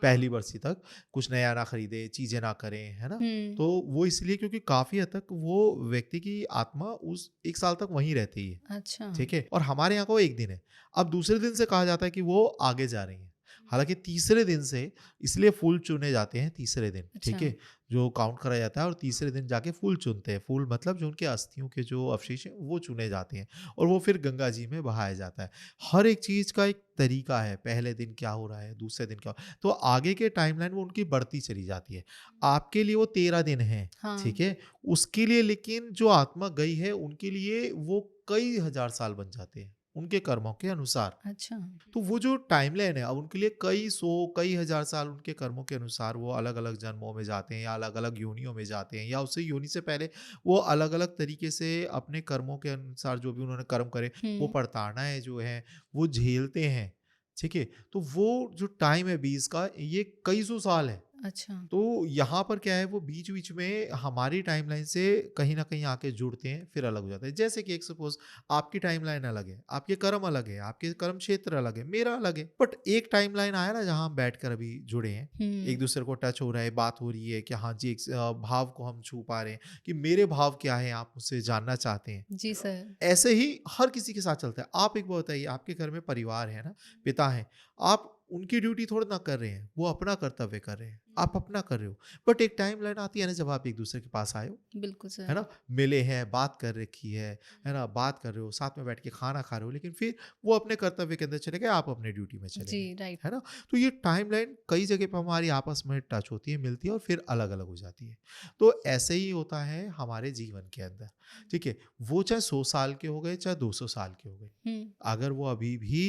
पहली बरसी तक कुछ नया ना खरीदें, चीज़ें ना करें, है ना? हुँ, तो वो इसलिए क्योंकि काफ़ी हद तक वो व्यक्ति की आत्मा उस 1 साल तक वहीं रहती है। अच्छा। ठीक है? और हमारे यहाँ का वो 1 दिन है। अब दूसरे दिन से कहा जाता है कि वो आगे जा रही हैं। हालाँकि तीसरे दिन से इसलिए फूल चुने जाते हैं तीसरे दिन, अच्छा। ठीक है? जो काउंट करा जाता है और तीसरे दिन जाके फूल चुनते हैं। फूल मतलब जो उनके अस्थियों के जो अवशेष हैं वो चुने जाते हैं और वो फिर गंगा जी में बहाया जाता है। हर एक चीज़ का एक तरीका है, पहले दिन क्या हो रहा है, दूसरे दिन क्या तो आगे के टाइमलाइन वो उनकी बढ़ती चली जाती है। आपके लिए वो 13 दिन हैं, हाँ, ठीक है? उसके लिए लेकिन जो आत्मा गई है उनके लिए वो कई हज़ार साल बन जाते हैं, उनके कर्मों के अनुसार। अच्छा। तो वो जो टाइमलाइन है अब उनके लिए कई सौ कई हज़ार साल उनके कर्मों के अनुसार वो अलग-अलग जन्मों में जाते हैं या अलग-अलग योनियों में जाते हैं या उससे योनि से पहले वो अलग-अलग तरीके से अपने कर्मों के अनुसार जो भी उन्होंने कर्म करे वो हुँ, प्रताड़नाएँ जो हैं वो झेलते हैं। ठीक है? तो वो जो टाइम है 20 का ये कई सौ साल है। अच्छा। तो यहाँ पर क्या है वो बीच-बीच में हमारी टाइमलाइन से कहीं न कहीं आके जुड़ते हैं, फिर अलग हो जाते हैं। जैसे कि एक सपोज़ आपकी टाइमलाइन अलग है, आपके कर्म अलग है, आपके कर्म क्षेत्र अलग है, मेरा अलग है। बट एक टाइमलाइन आया ना जहाँ हम बैठकर अभी जुड़े हैं, हुँ, एक-दूसरे को टच हो रहा है, बात हो रही है कि हाँ जी, भाव को हम छू पा रहे हैं कि मेरे भाव क्या हैं, आप मुझसे जानना चाहते हैं। जी सर। ऐसे ही हर किसी के साथ चलता है। आप एक बात बताइए, आपके घर में परिवार है ना, पिता हैं, आप उनकी ड्यूटी थोड़ा ना कर रहे हैं, वो अपना कर्तव्य कर रहे हैं, आप अपना कर रहे हो। बट एक टाइम लाइन आती है ना जब आप एक दूसरे के पास आए हो, बिल्कुल है सर। ना, मिले हैं, बात कर रखी है ना, बात कर रहे हो, साथ में बैठ के खाना खा रहे हो, लेकिन फिर वो अपने कर्तव्य के अंदर चले गए, आप अपने ड्यूटी में चले जी, गए, राइट। है ना। तो ये टाइमलाइन कई जगह पे हमारी आपस में टच होती है, मिलती है और फिर अलग अलग हो जाती है। तो ऐसे ही होता है हमारे जीवन के अंदर, ठीक है। वो चाहे 100 साल के हो गए, चाहे 200 साल के हो गए, हुँ, अगर वो अभी भी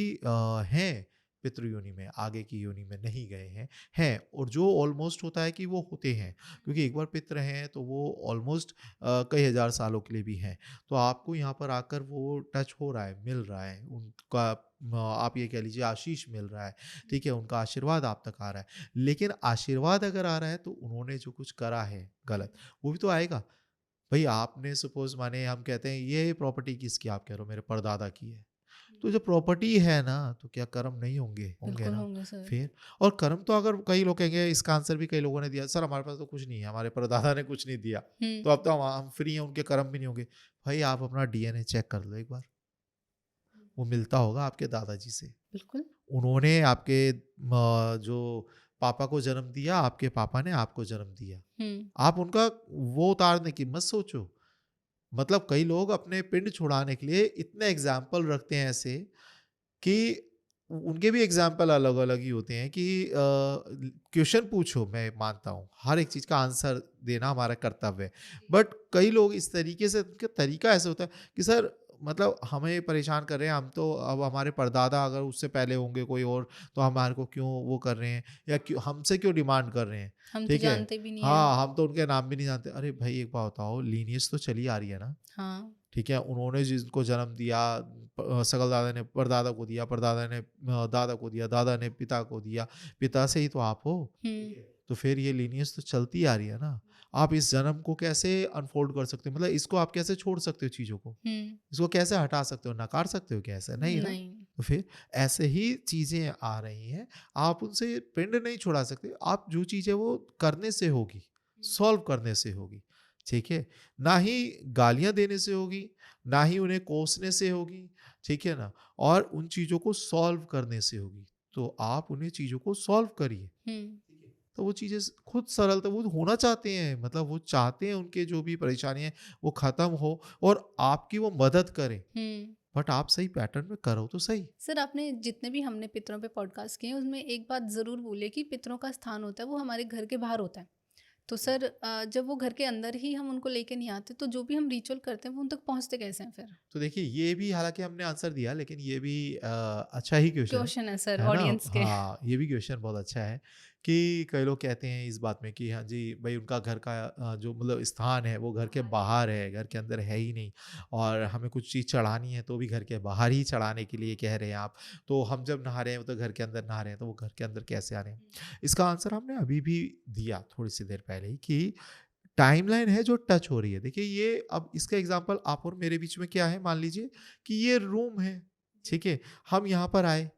हैं पितृ योनि में, आगे की योनि में नहीं गए हैं, और जो ऑलमोस्ट होता है कि वो होते हैं, क्योंकि एक बार पितृ हैं तो वो ऑलमोस्ट कई हजार सालों के लिए भी हैं। तो आपको यहाँ पर आकर वो टच हो रहा है, मिल रहा है उनका, आप ये कह लीजिए आशीष मिल रहा है, ठीक है, उनका आशीर्वाद आप तक आ रहा है। लेकिन आशीर्वाद अगर आ रहा है तो उन्होंने जो कुछ करा है गलत, वो भी तो आएगा। भाई आपने सपोज माने, हम कहते हैं ये प्रॉपर्टी किसकी, आप कह रहे हो मेरे परदादा की है, तो जब प्रॉपर्टी है ना तो क्या कर्म नहीं होंगे, होंगे बिल्कुल ना। होंगे सर। फिर और कर्म तो, अगर कई लोग कहेंगे, इसका आंसर भी कई लोगों ने दिया, सर हमारे पास तो कुछ नहीं है, हमारे परदादा ने कुछ नहीं दिया, हुँ, तो अब तो हम फ्री हैं, उनके कर्म भी नहीं होंगे। भाई आप अपना डीएनए चेक कर लो एक बार, वो मिलता होगा आपके दादाजी से। बिल्कुल। उन्होंने आपके जो पापा को जन्म दिया, आपके पापा ने आपको जन्म दिया, हुँ, आप उनका वो उतारने की मत सोचो। मतलब कई लोग अपने पिंड छुड़ाने के लिए इतने एग्जाम्पल रखते हैं ऐसे, कि उनके भी एग्जाम्पल अलग अलग ही होते हैं, कि क्वेश्चन पूछो, मैं मानता हूँ हर एक चीज़ का आंसर देना हमारा कर्तव्य है, बट कई लोग इस तरीके से, उनका तरीका ऐसा होता है कि सर मतलब हमें परेशान कर रहे हैं, हम तो अब हमारे परदादा अगर उससे पहले होंगे कोई और, तो हमारे को क्यों वो कर रहे हैं, या क्यों हमसे क्यों डिमांड कर रहे हैं, हम तो ठीक है। जानते भी नहीं हैं। हाँ, हम तो उनके नाम भी नहीं जानते। अरे भाई एक बात बताओ, लीनियज तो चली आ रही है ना, हाँ, ठीक है। उन्होंने जिनको जन्म दिया, सगल दादा ने परदादा को दिया, परदादा ने दादा को दिया, दादा ने पिता को दिया, पिता से ही तो आप हो। हुँ, तो फिर ये लीनियज तो चलती आ रही है ना। आप इस जन्म को कैसे अनफोल्ड कर सकते हो, मतलब इसको आप कैसे छोड़ सकते हो चीज़ों को, हुँ, इसको कैसे हटा सकते हो, नकार सकते हो क्या, ऐसा नहीं ना। नहीं। तो फिर ऐसे ही चीज़ें आ रही हैं, आप उनसे पिंड नहीं छुड़ा सकते, आप जो चीज़ है वो करने से होगी, सॉल्व करने से होगी, ठीक है। ना ही गालियाँ देने से होगी, ना ही उन्हें कोसने से होगी, ठीक है ना, और उन चीज़ों को सॉल्व करने से होगी। तो आप उन्हें चीज़ों को सॉल्व करिए, हुँ, तो वो चीज़ें खुद सरल, तो वो होना चाहते हैं, मतलब वो चाहते हैं उनके जो भी परेशानियाँ हैं वो ख़त्म हो और आपकी वो मदद करें। हुँ। बट आप सही पैटर्न में करो तो सही। सर, आपने जितने भी हमने पितरों पे पॉडकास्ट किए हैं, उसमें एक बात ज़रूर बोली है कि पितरों का स्थान होता है, वो हमारे घर के बाहर होता है। तो सर जब वो घर के अंदर ही हम उनको लेके नहीं आते, तो जो भी हम रिचुअल करते हैं, वो उन तक पहुँचते कैसे हैं फिर? तो देखिए ये भी, हालाँकि हमने आंसर दिया, लेकिन ये भी अच्छा ही क्वेश्चन क्वेश्चन है सर है ना? ऑडियंस के। हाँ, ये भी क्वेश्चन बहुत अच्छा है, कि कई लोग कहते हैं इस बात में कि हाँ जी, भई उनका घर का जो मतलब स्थान है वो घर के बाहर है, घर के अंदर है ही नहीं, और हमें कुछ चीज़ चढ़ानी है तो भी घर के बाहर ही चढ़ाने के लिए कह रहे हैं आप। तो हम जब नहा रहे हैं वो तो घर के अंदर नहा रहे हैं, तो वो घर के अंदर कैसे आ रहे हैं? इसका आंसर हमने अभी भी दिया थोड़ी-सी देर पहले ही, कि टाइमलाइन है जो टच हो रही है। देखिए ये, अब इसका एग्जांपल आप और मेरे बीच में क्या है, मान लीजिए कि ये रूम है, ठीक है। हम यहाँ पर आए,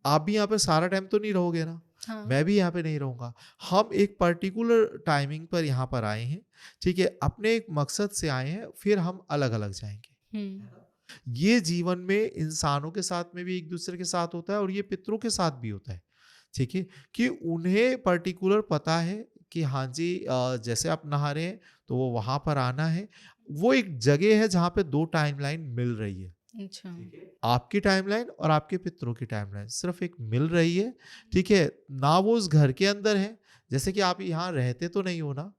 आप भी यहाँ पे सारा टाइम तो नहीं रहोगे ना, हाँ। मैं भी यहाँ पे नहीं रहूँगा। हम एक पर्टिकुलर टाइमिंग पर यहाँ पर आए हैं, ठीक है, अपने एक मकसद से आए हैं, फिर हम अलग-अलग जाएँगे। हुँ, ये जीवन में इंसानों के साथ में भी एक दूसरे के साथ होता है, और ये पितरों के साथ भी होता है, ठीक है, कि उन्हें पर्टिकुलर पता है कि हाँ जी, जैसे आप नहा रहे हैं तो वो वहां पर आना है। वो एक जगह है जहाँ पे दो टाइमलाइन मिल रही है, अच्छा। ठीक है? आपकी टाइमलाइन और आपके पितरों की टाइमलाइन सिर्फ एक मिल रही है, ठीक है। ना वो उस घर के अंदर है, जैसे कि आप यहाँ रहते तो नहीं हो ना,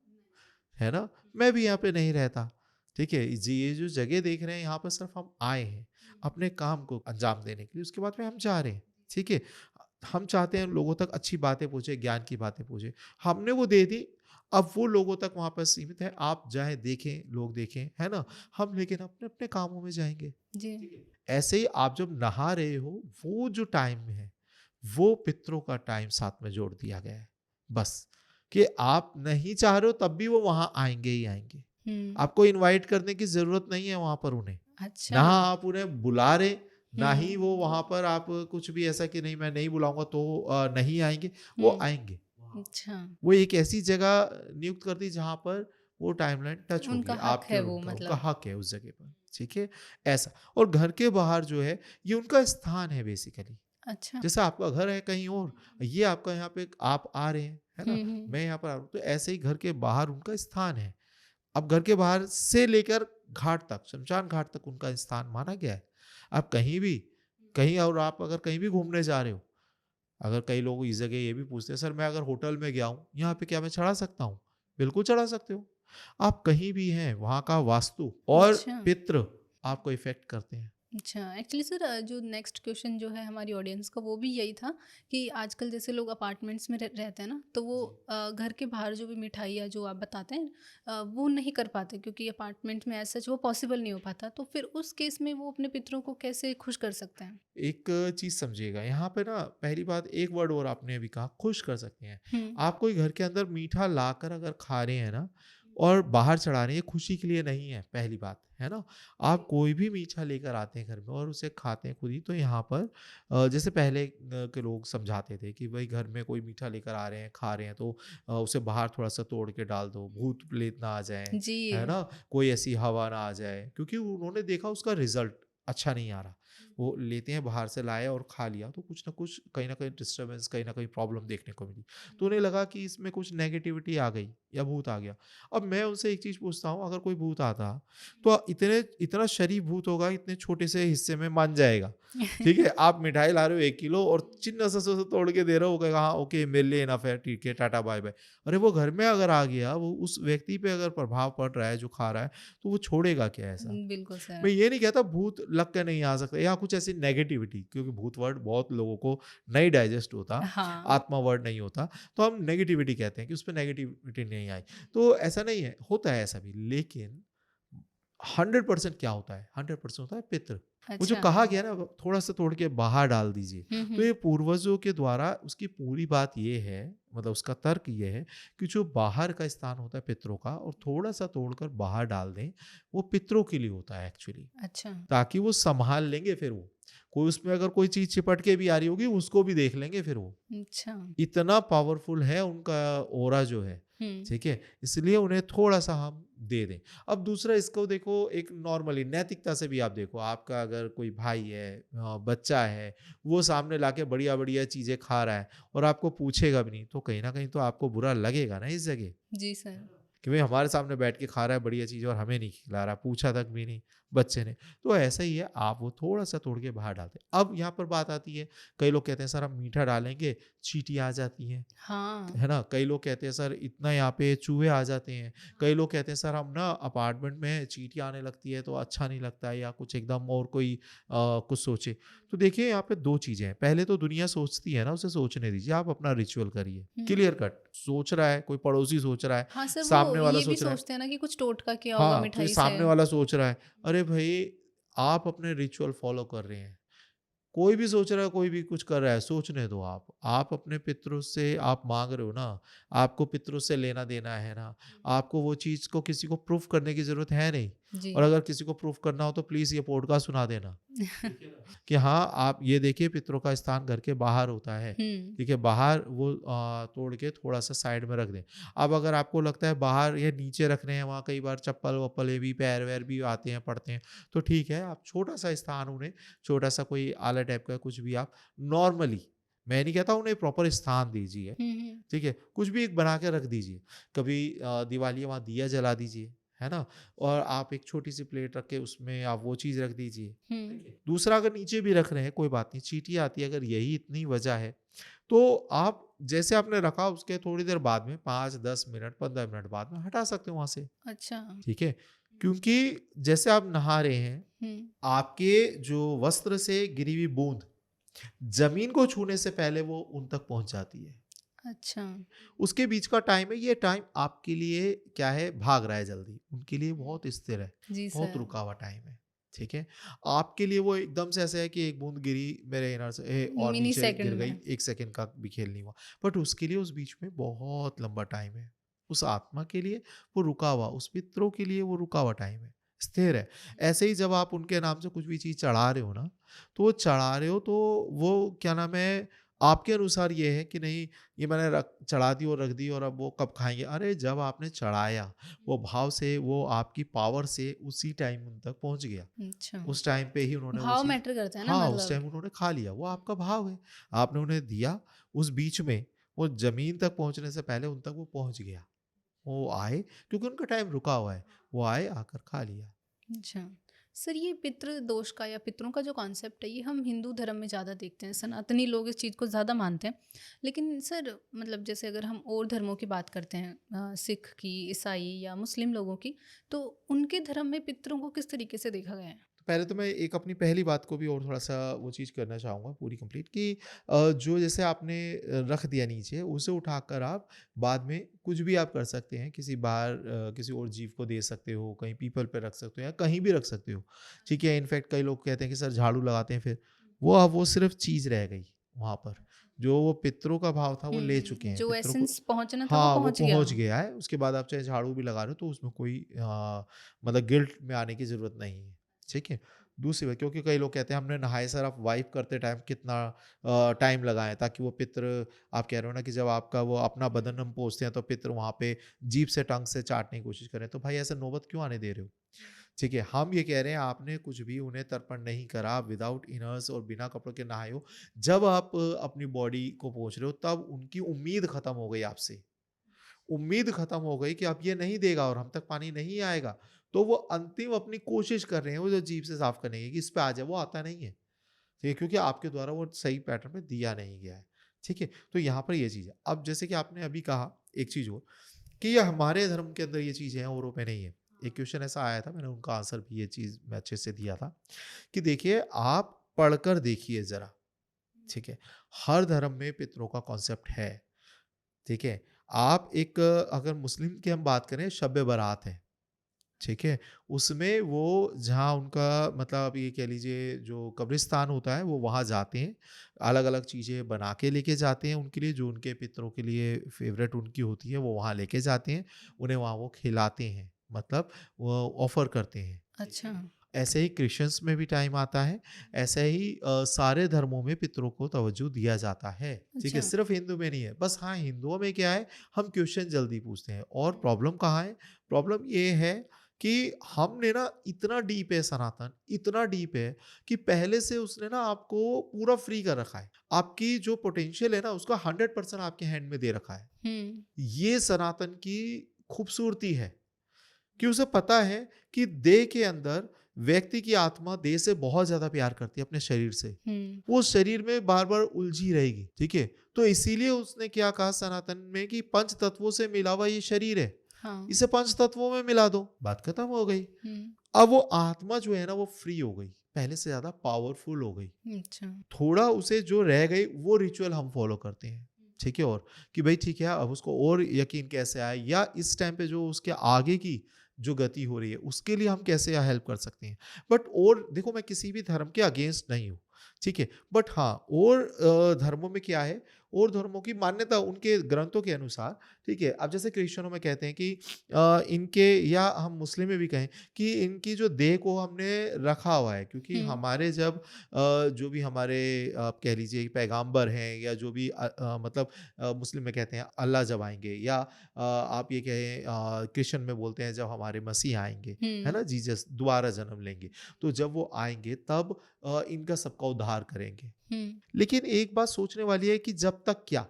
है ना, मैं भी यहाँ पे नहीं रहता, ठीक है जी। ये जो जगह देख रहे हैं, यहाँ पर सिर्फ हम आए हैं अपने काम को अंजाम देने के लिए, उसके बाद में हम जा रहे हैं, ठीक है। हम चाहते हैं लोगों तक अच्छी बातें पहुंचे, ज्ञान की बातें पहुंचे, हमने वो दे दी। अब वो लोगों तक वहां पर सीमित है, आप जाएं, देखें, लोग देखें, है ना। हम लेकिन अपने अपने कामों में जाएंगे। जी। ऐसे ही आप जब नहा रहे हो, वो जो टाइम है वो पितरों का टाइम साथ में जोड़ दिया गया है, बस, कि आप नहीं चाह रहे हो तब भी वो वहां आएंगे ही आएंगे। हुँ, आपको इनवाइट करने की जरूरत नहीं है वहां पर उन्हें, ना अच्छा। आप उन्हें बुला रहे, ना ही हुँ, वो वहां पर आप कुछ भी ऐसा कि नहीं मैं नहीं बुलाऊंगा तो नहीं आएंगे, वो हुँ, आएंगे। अच्छा। वो एक ऐसी जगह नियुक्त कर दी जहां पर वो टाइमलाइन टच उनका होगी हक आपके है और वो उनका मतलब। हक है उस जगह पर, ठीक है। ऐसा, और घर के बाहर जो है ये उनका स्थान है बेसिकली, अच्छा। जैसे आपका घर है कहीं और, ये आपका यहाँ पे आप आ रहे हैं, है ना, मैं यहाँ पर आ रहा हूँ, तो ऐसे ही घर के बाहर उनका स्थान है। अब घर के बाहर से लेकर घाट तक, शमशान घाट तक उनका स्थान माना गया है। आप कहीं भी, कहीं और आप अगर कहीं भी घूमने जा रहे हो, अगर कई लोग इस जगह ये भी पूछते हैं, सर मैं अगर होटल में गया हूँ, यहाँ पे क्या मैं चढ़ा सकता हूँ? बिल्कुल चढ़ा सकते हो। आप कहीं भी हैं, वहाँ का वास्तु और अच्छा। पितृ आपको इफ़ेक्ट करते हैं। अच्छा, एक्चुअली सर जो नेक्स्ट क्वेश्चन जो है हमारी ऑडियंस का वो भी यही था कि आजकल जैसे लोग अपार्टमेंट्स में रहते हैं ना, तो वो घर के बाहर जो भी मिठाइयाँ जो आप बताते हैं वो नहीं कर पाते क्योंकि अपार्टमेंट में ऐसा वो पॉसिबल नहीं हो पाता, तो फिर उस केस में वो अपने पितरों को कैसे खुश कर सकते हैं? एक चीज़ समझिएगा, यहाँ पे ना पहली बात, एक वर्ड और आपने अभी कहा, खुश कर सकते हैं। हुँ। आप कोई घर के अंदर मीठा लाकर अगर खा रहे हैं ना और बाहर चढ़ा रहे हैं, ये खुशी के लिए नहीं है, पहली बात, है ना? आप कोई भी मीठा लेकर आते हैं घर में और उसे खाते हैं खुद ही, तो यहाँ पर जैसे पहले के लोग समझाते थे कि भाई घर में कोई मीठा लेकर आ रहे हैं, खा रहे हैं, तो उसे बाहर थोड़ा-सा तोड़ के डाल दो, भूत-प्रेत ना आ जाएँ, जी। है ना? कोई ऐसी हवा ना आ जाए, क्योंकि उन्होंने देखा उसका रिज़ल्ट अच्छा नहीं आ रहा। वो लेते हैं, बाहर से लाए और खा लिया, तो कुछ ना कुछ कहीं न कहीं डिस्टर्बेंस, कहीं न कहीं प्रॉब्लम देखने को मिली। तो उन्हें लगा कि इसमें कुछ नेगेटिविटी आ गई या भूत आ गया। अब मैं उनसे एक चीज़ पूछता हूँ, अगर कोई भूत आता तो इतना शरीफ भूत होगा, इतने छोटे से हिस्से में मान जाएगा। ठीक है? आप मिठाई ला रहे हो 1 किलो और चिन्ना सा सा तोड़ के दे रहे हो, वो कहेगा हाँ ओके मेरे लिए इनफ है, ठीक है, टाटा बाय-बाय। अरे वो घर में अगर आ गया, वो उस व्यक्ति पे अगर प्रभाव पड़ रहा है जो खा रहा है, तो वो छोड़ेगा क्या ऐसा? बिल्कुल सर। मैं ये नहीं कहता भूत लग के नहीं आ सकता या कुछ ऐसी नेगेटिविटी, क्योंकि भूत वर्ड बहुत लोगों को नहीं डाइजेस्ट होता, हाँ। आत्मा वर्ड नहीं होता, तो हम नेगेटिविटी कहते हैं कि उस पे नेगेटिविटी नहीं आई। तो ऐसा नहीं है, होता है ऐसा भी, लेकिन 100% क्या होता है? 100% होता है पितृ। वो जो अच्छा। कहा गया ना, थोड़ा-सा तोड़ के बाहर डाल दीजिए। हुँ, तो हुँ। ये पूर्वजों के द्वारा उसकी पूरी बात ये है, मतलब उसका तर्क ये है कि जो बाहर का स्थान होता है पितरों का, और थोड़ा-सा तोड़कर बाहर डाल दें, वो पितरों के लिए होता है एक्चुअली। अच्छा। ताकि वो सँभाल लेंगे फिर वो। कोई उसमें अगर कोई चीज़ चिपट के भी आ रही होगी, उसको भी देख लेंगे फिर वो। अच्छा। इतना पावरफुल है उनका ऑरा जो है, हुँ। ठीक है? इसलिए उन्हें थोड़ा-सा हम दे दें। अब दूसरा इसको देखो, एक नॉर्मली नैतिकता से भी आप देखो, आपका अगर कोई भाई है, बच्चा है, वो सामने लाके बढ़िया-बढ़िया चीज़ें खा रहा है और आपको पूछेगा भी नहीं, तो कहीं न कहीं तो आपको बुरा लगेगा ना इस जगह। जी सर। कि भाई हमारे सामने बैठ के खा रहा है बढ़िया चीज़ और हमें नहीं खिला रहा, पूछा तक भी नहीं बच्चे ने। तो ऐसा ही है, आप वो थोड़ा-सा तोड़ के बाहर डालते हैं। अब यहाँ पर बात आती है, कई लोग कहते हैं सर हम मीठा डालेंगे, चींटियाँ आ जाती हैं, हाँ। है ना? कई लोग कहते हैं सर इतना यहाँ पे चूहे आ जाते हैं। कई लोग कहते हैं सर हम ना अपार्टमेंट में चींटियाँ आने लगती है तो अच्छा नहीं लगता है, या कुछ एकदम और कोई कुछ सोचे। तो देखिए यहाँ पे 2 चीज़ें हैं। पहले तो दुनिया सोचती है ना, उसे सोचने दीजिए, आप अपना रिचुअल करिए। हुँ। Clear cut. सोच रहा है, कोई पड़ोसी सोच रहा है, हाँ सर, वो सामने वाला ये भी सोच रहा है, सोचते हैं ना कि कुछ टोटका किया होगा हाँ, तो ये मिठाई से। सामने वाला सोच रहा है। अरे भई, आप अपने रिचुअल फ़ॉलो कर रहे हैं। कोई भी सोच रहा है, कोई भी कुछ कर रहा है, सोचने दो आप। आप अपने पितरों से आप माँग रहे हो ना, आपको पितरों से लेना-देना है ना, आपको वो चीज़ को किसी को प्रूफ़ करने की ज़रूरत है नहीं। जी। और अगर किसी को प्रूफ़ करना हो तो प्लीज़ ये पॉडकास्ट सुना देना। ठीक है ना? कि हाँ, आप ये देखिए पितरों का स्थान घर के बाहर होता है। हुँ। ठीक है? बाहर वो तोड़ के थोड़ा-सा साइड में रख दें। अब अगर आपको लगता है बाहर या नीचे रखने हैं, वहाँ कई बार चप्पल-वप्पल ये भी पैर-वैर भी आते हैं, पड़ते हैं, तो ठीक है, आप छोटा-सा स्थान उन्हें, छोटा-सा कोई आला टाइप का कुछ भी आप नॉर्मली, मैं नहीं कहता उन्हें प्रॉपर स्थान दीजिए, हुँ, हुँ। ठीक है? कुछ भी एक बना के रख दीजिए। कभी दिवाली है वहाँ दिया जला दीजिए, है ना? और आप एक छोटी-सी प्लेट रख के उसमें आप वो चीज़ रख दीजिए। हुँ। दूसरा, अगर नीचे भी रख रहे हैं कोई बात नहीं, चींटी आती है, अगर यही इतनी वजह है, तो आप जैसे आपने रखा उसके थोड़ी देर बाद में 5-10 मिनट, 15 मिनट बाद में हटा सकते हो वहाँ से, अच्छा। ठीक है? क्योंकि जैसे आप नहा रहे हैं, हुँ। आपके जो वस्त्र से गिरी हुई बूंद ज़मीन को छूने से पहले वो उन तक पहुँच जाती है। अच्छा। उसके बीच का टाइम है, ये टाइम आपके लिए क्या है, भाग रहा है जल्दी, उनके लिए बहुत स्थिर है, जी बहुत सर। रुका हुआ टाइम है, ठीक है? आपके लिए वो एकदम से ऐसे है कि एक बूंद गिरी मेरे इनर से और मिनी नीचे गिर सेकंड गई, में। 1 सेकंड का भी खेल नहीं हुआ। बट उसके लिए उस बीच में बहुत लंबा टाइम है। उस आत्मा के लिए वो रुका हुआ, उस पितरों के लिए वो रुका हुआ टाइम है, स्थिर है। ऐसे ही जब आप उनके नाम से कुछ भी चीज़ चढ़ा रहे हो ना, तो वो चढ़ा रहे हो तो वो क्या नाम है, आपके अनुसार ये है कि नहीं, ये मैंने रख चढ़ा दी और रख दी और अब वो कब खाएँगे? अरे जब आपने चढ़ाया, वो भाव से, वो आपकी पावर से उसी टाइम उन तक पहुँच गया। अच्छा, उस टाइम पे ही उन्होंने वो भाव चीज़, मैटर करता है ना हाँ, उस मतलब। टाइम उन्होंने खा लिया, वो आपका भाव है। आपने उन्हें दिया, उस बीच में वो ज़मीन तक पहुँचने से पहले उन तक वो पहुँच गया। वो आए क्योंकि उनका टाइम रुका हुआ है, वो आए, आकर खा लिया। अच्छा। सर ये पितृ दोष का या पितरों का जो कॉन्सेप्ट है ये हम हिंदू धर्म में ज़्यादा देखते हैं, सनातनी लोग इस चीज़ को ज़्यादा मानते हैं। लेकिन सर मतलब जैसे अगर हम और धर्मों की बात करते हैं, सिख की, ईसाई या मुस्लिम लोगों की, तो उनके धर्म में पितरों को किस तरीके से देखा गया है? तो पहले तो मैं एक अपनी पहली बात को भी और थोड़ा-सा वो चीज़ करना चाहूँगा पूरी कंप्लीट कि जो जैसे आपने रख दिया नीचे, उसे उठाकर आप बाद में कुछ भी आप कर सकते हैं। किसी बाहर किसी और जीव को दे सकते हो, कहीं पीपल पे रख सकते हो या कहीं भी रख सकते हो। ठीक है? इनफैक्ट कई लोग कहते हैं कि सर झाड़ू लगाते हैं फिर। वो अब वो सिर्फ़ चीज़ रह गई वहाँ पर। जो वो पितरों का भाव था वो ले चुके हैं। जो पितरों को, एसेंस पहुँचना था वो हाँ, वो पहुँच गया। पहुँच गया है। उसके बाद आप चाहे झाड़ू भी लगा रहे हो तो उसमें कोई मतलब गिल्ट में आने की ज़रूरत नहीं है। ठीक है? दूसरी बात, क्योंकि कई लोग कहते हैं हमने नहाए सर, आप वाइप करते टाइम कितना टाइम लगाएँ ताकि वो पित्र, आप कह रहे हो ना कि जब आपका वो अपना बदन हम पोंछते हैं तो पित्र वहाँ पे जीभ से, टंग से चाटने की कोशिश करें। तो भाई ऐसे नौबत क्यों आने दे रहे हो? ठीक है, हम ये कह रहे हैं आपने कुछ भी उन्हें तर्पण नहीं करा, विदाउट इनर्स और बिना कपड़ों के नहाए हो। जब आप अपनी बॉडी को पोंछ रहे हो तब उनकी उम्मीद खत्म हो गई आपसे। उम्मीद खत्म हो गई कि अब ये नहीं देगा और हम तक पानी नहीं आएगा। तो वो अंतिम अपनी कोशिश कर रहे हैं वो जो जीभ से साफ करने की कि इस पे आ जाए, वो आता नहीं है। ठीक है, क्योंकि आपके द्वारा वो सही पैटर्न में दिया नहीं गया है। ठीक है, तो यहाँ पर ये चीज़ है। अब जैसे कि आपने अभी कहा एक चीज़ और कि ये हमारे धर्म के अंदर ये चीज़ है, औरों पे नहीं है। एक क्वेश्चन ऐसा आया था, मैंने उनका आंसर भी ये चीज़ मैं अच्छे से दिया था कि देखिए आप पढ़कर देखिए ज़रा। ठीक है, हर धर्म में पितरों का कॉन्सेप्ट है। ठीक है, आप एक अगर मुस्लिम की हम बात करें, शब बारात है। ठीक है, उसमें वो जहाँ उनका मतलब आप ये कह लीजिए जो कब्रिस्तान होता है वो वहाँ जाते हैं, अलग-अलग चीज़ें बना के लेके जाते हैं उनके लिए, जो उनके पितरों के लिए फ़ेवरेट उनकी होती है वो वहाँ लेके जाते हैं, उन्हें वहाँ वो खिलाते हैं, मतलब वो ऑफ़र करते हैं। अच्छा। ऐसे ही क्रिश्चियंस में भी टाइम आता है, ऐसे ही सारे धर्मों में पितरों को तवज्जो दिया जाता है। ठीक है, अच्छा। सिर्फ़ हिंदू में नहीं है। बस हाँ, हिंदुओं में क्या है, हम क्वेश्चन जल्दी पूछते हैं और प्रॉब्लम कहाँ है? प्रॉब्लम ये है कि हमने ना इतना डीप है सनातन, इतना डीप है कि पहले से उसने ना आपको पूरा फ्री कर रखा है। आपकी जो पोटेंशियल है ना उसका 100% आपके हैंड में दे रखा है। हुँ। ये सनातन की खूबसूरती है कि उसे पता है कि देह के अंदर व्यक्ति की आत्मा देह से बहुत ज्यादा प्यार करती है अपने शरीर से। हुँ। वो शरीर में बार बार उलझी रहेगी। ठीक है, तो इसीलिए उसने क्या कहा सनातन में कि पंच तत्वों से मिला हुआ ये शरीर है, हाँ। इसे पंच तत्वों में मिला दो, बात खत्म हो गई। हुँ। अब वो आत्मा जो है ना वो फ्री हो गई, पहले से ज्यादा पावरफुल हो गई। अच्छा। थोड़ा उसे जो रह गई वो रिचुअल हम फॉलो करते हैं। ठीक है, और कि भाई ठीक है अब उसको और यकीन कैसे आए, या इस टाइम पे जो उसके आगे की जो गति हो रही है उसके लिए हम कैसे हेल्प कर सकते हैं। बट और देखो, मैं किसी भी धर्म के अगेंस्ट नहीं हूँ। ठीक है, बट हाँ, और धर्मों में क्या है, और धर्मों की मान्यता उनके ग्रंथों के अनुसार। ठीक है, अब जैसे क्रिश्चियनों में कहते हैं कि इनके, या हम मुस्लिम में भी कहें कि इनकी जो देह को हमने रखा हुआ है, क्योंकि हुँ। हमारे जब जो भी हमारे आप कह लीजिए पैगाम्बर हैं, या जो भी मतलब मुस्लिम में कहते हैं अल्लाह जब आएंगे, या आप ये कहें क्रिश्चियन में बोलते हैं जब हमारे मसीह आएंगे, है हुँ। ना, जीसस दोबारा जन्म लेंगे, तो जब वो आएंगे तब इनका सबका उद्धार करेंगे। हुँ। लेकिन एक बात सोचने वाली है कि जब तक क्या,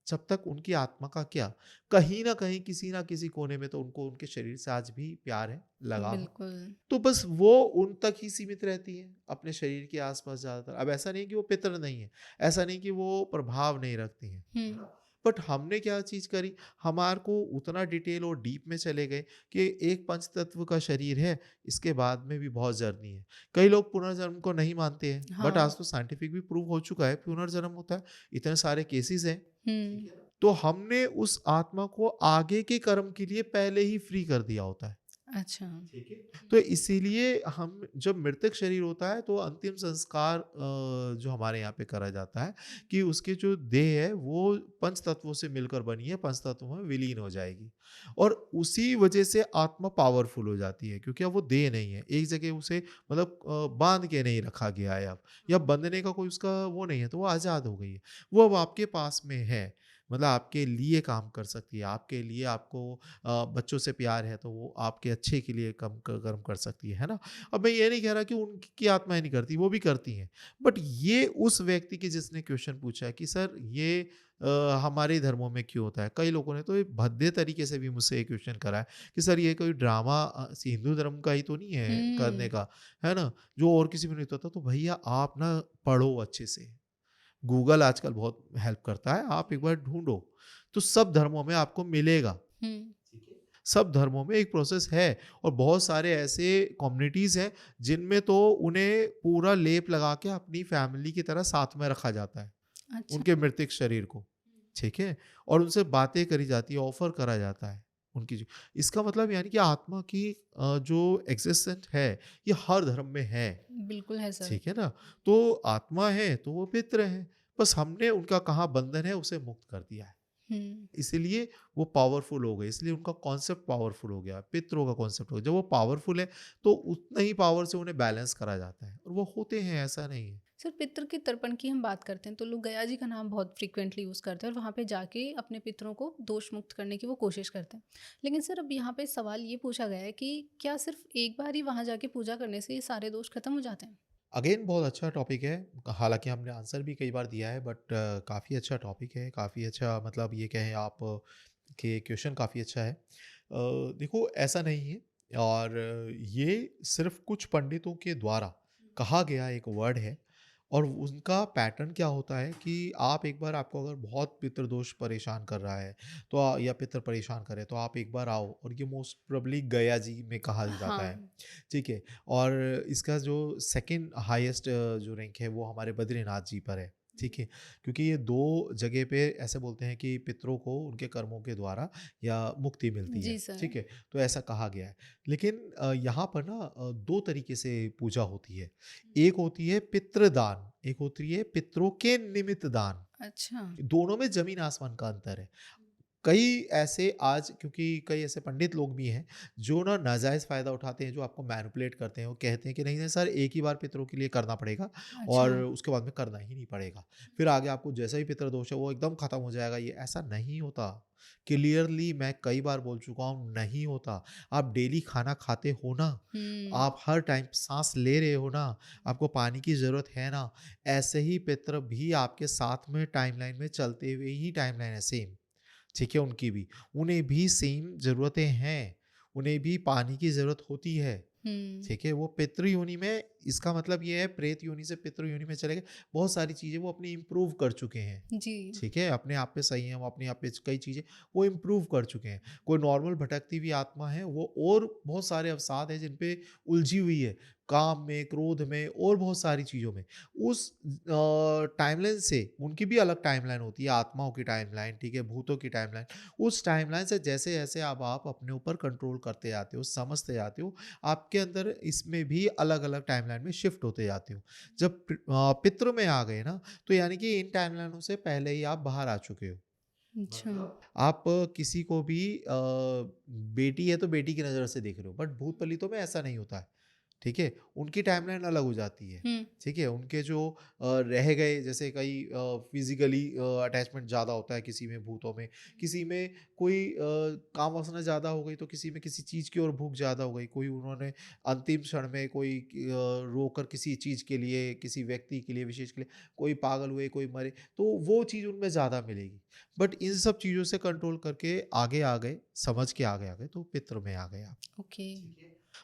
जब तक उनकी आत्मा का क्या, कहीं ना कहीं किसी ना किसी कोने में तो उनको उनके शरीर से आज भी प्यार है, लगाव है। बिल्कुल। तो बस वो उन तक ही सीमित रहती है, अपने शरीर के आसपास ज्यादातर। अब ऐसा नहीं कि वो पितर नहीं है, ऐसा नहीं कि वो प्रभाव नहीं रखती हैं, हुँ। बट हमने क्या चीज करी, हमार को उतना डिटेल और डीप में चले गए कि एक पंच तत्व का शरीर है, इसके बाद में भी बहुत जर्नी है। कई लोग पुनर्जन्म को नहीं मानते हैं, बट हाँ। आज तो साइंटिफिक भी प्रूव हो चुका है पुनर्जन्म होता है, इतने सारे केसेस हैं। हुँ। तो हमने उस आत्मा को आगे के कर्म के लिए पहले ही फ्री कर दिया होता है। अच्छा। ठीक है। तो इसीलिए हम जब मृतक शरीर होता है तो अंतिम संस्कार जो हमारे यहाँ पे करा जाता है कि उसकी जो देह है वो पंच तत्वों से मिलकर बनी है, पंच तत्वों में विलीन हो जाएगी और उसी वजह से आत्मा पावरफुल हो जाती है, क्योंकि अब वो देह नहीं है, एक जगह उसे मतलब बांध के नहीं रखा गया है अब, या बंधने का कोई उसका वो नहीं है, तो वो आज़ाद हो गई है। वो अब आपके पास में है, मतलब आपके लिए काम कर सकती है, आपके लिए, आपको बच्चों से प्यार है तो वो आपके अच्छे के लिए कर्म कर सकती है ना? अब मैं ये नहीं कह रहा कि उनकी आत्माएँ नहीं करती, वो भी करती हैं। बट ये उस व्यक्ति की जिसने क्वेश्चन पूछा है कि सर ये हमारे धर्मों में क्यों होता है? कई लोगों ने तो ये भद्दे तरीके से भी मुझसे ये क्वेश्चन करा है कि सर ये कोई ड्रामा हिंदू धर्म का ही तो नहीं है करने हुँ। का, है ना? जो और किसी में नहीं होता, तो भैया आप ना पढ़ो अच्छे से। गूगल आजकल बहुत हेल्प करता है, आप एक बार ढूँढो, तो सब धर्मों में आपको मिलेगा। हुँ। ठीक है। सब धर्मों में एक प्रोसेस है और बहुत सारे ऐसे कम्युनिटीज़ हैं जिनमें तो उन्हें पूरा लेप लगा के अपनी फैमिली की तरह साथ में रखा जाता है, अच्छा। उनके मृतक शरीर को, ठीक है? और उनसे बातें करी जाती है, ऑफ़र करा जाता है उनकी जो, इसका मतलब यानी कि आत्मा की जो एक्जिस्टेंस है, ये हर धर्म में है। बिल्कुल है सर। ठीक है ना? तो आत्मा है तो वो पितृ है। बस हमने उनका कहाँ बंधन है उसे मुक्त कर दिया है। हुँ। इसीलिए वो पावरफुल हो गए, इसलिए उनका कॉन्सेप्ट पावरफुल हो गया, पितरों का कॉन्सेप्ट हो गया। जब वो पावरफुल है तो उतना ही पावर से उन्हें बैलेंस करा जाता है और वो होते हैं, ऐसा नहीं है। सर पितृ के तर्पण की हम बात करते हैं तो लोग गया जी का नाम बहुत फ्रीक्वेंटली यूज़ करते हैं और वहाँ पे जाके अपने पितरों को दोष मुक्त करने की वो कोशिश करते हैं। लेकिन सर अब यहाँ पे सवाल ये पूछा गया है कि क्या सिर्फ एक बार ही वहाँ जाके पूजा करने से ये सारे दोष खत्म हो जाते हैं? अगेन बहुत अच्छा टॉपिक है, हालाँकि हमने आंसर भी कई बार दिया है, बट काफ़ी अच्छा टॉपिक है, काफ़ी अच्छा, मतलब ये कहें आप कि क्वेश्चन काफ़ी अच्छा है। देखो ऐसा नहीं है, और ये सिर्फ़ कुछ पंडितों के द्वारा कहा गया एक वर्ड है, और उनका पैटर्न क्या होता है कि आप एक बार, आपको अगर बहुत पितृदोष परेशान कर रहा है तो या पितर परेशान करे तो आप एक बार आओ, और ये मोस्ट प्रोबेबली गया जी में कहा जाता है, हाँ। ठीक है? और इसका जो सेकंड हाईएस्ट जो रैंक है वो हमारे बद्रीनाथ जी पर है, ठीक है? क्योंकि ये 2 जगह पे ऐसे बोलते हैं कि पितरों को उनके कर्मों के द्वारा या मुक्ति मिलती जी है, सर। ठीक है? तो ऐसा कहा गया है। लेकिन यहाँ पर ना 2 तरीके से पूजा होती है। एक होती है पितृदान, एक होती है पितरों के निमित्त दान। अच्छा। दोनों में ज़मीन आसमान का अंतर है। कई ऐसे आज, क्योंकि कई ऐसे पंडित लोग भी हैं जो ना नाजायज़ फ़ायदा उठाते हैं, जो आपको मैनिपुलेट करते हैं। वो कहते हैं कि नहीं नहीं सर, एक ही बार पितरों के लिए करना पड़ेगा अच्छा। और उसके बाद में करना ही नहीं पड़ेगा, फिर आगे आपको जैसा ही पितृदोष है वो एकदम ख़त्म हो जाएगा। ये ऐसा नहीं होता। क्लियरली मैं कई बार बोल चुका हूँ, नहीं होता। आप डेली खाना खाते हो ना, हुँ। आप हर टाइम सांस ले रहे हो ना, आपको पानी की ज़रूरत है ना, ऐसे ही पितृ भी आपके साथ में टाइमलाइन में चलते हुए ही टाइमलाइन है सेम, ठीक है? उनकी भी, उन्हें भी सेम ज़रूरतें हैं, उन्हें भी पानी की ज़रूरत होती है, हुँ। ठीक है? वो पितृ योनि में, इसका मतलब ये है प्रेत योनि से पितृ योनि में चले गए, बहुत सारी चीज़ें वो अपनी इम्प्रूव कर चुके हैं। जी। ठीक है? अपने आप पे सही हैं, वो अपने आप पे कई चीज़ें वो इम्प्रूव कर चुके हैं। कोई नॉर्मल भटकती हुई आत्मा है, वो और बहुत सारे अवसाद हैं जिन पे उलझी हुई है, काम में, क्रोध में और बहुत सारी चीज़ों में। उस टाइमलाइन से, उनकी भी अलग टाइमलाइन होती है, आत्माओं की टाइमलाइन, ठीक है? भूतों की टाइमलाइन। उस टाइमलाइन से जैसे-जैसे अब आप अपने ऊपर कंट्रोल करते जाते हो, समझते जाते हो, आपके अंदर इसमें भी अलग-अलग टाइमलाइन में शिफ्ट होते जाते हो। जब पितृ में आ गए ना, तो यानी कि इन टाइमलाइनों से पहले ही आप बाहर आ चुके हो। अच्छा। आप किसी को भी बेटी है तो बेटी की नज़र से देख रहे हो, बट भूत पलितों में ऐसा नहीं होता है, ठीक है? उनकी टाइमलाइन अलग हो जाती है, हुँ। ठीक है? उनके जो रह गए, जैसे कई फिज़िकली अटैचमेंट ज़्यादा होता है किसी में भूतों में, किसी में कोई काम वासना ज़्यादा हो गई तो किसी में किसी चीज़ की ओर भूख ज़्यादा हो गई, कोई उन्होंने अंतिम क्षण में कोई रोकर किसी चीज़ के लिए, किसी व्यक्ति के लिए, विशेष के लिए, कोई पागल हुए, कोई मरे, तो वो चीज़ उनमें ज़्यादा मिलेगी। बट इन सब चीज़ों से कंट्रोल करके आगे आ गए, समझ के आगे आ गए, तो पितृ में आ गए आप। ओके।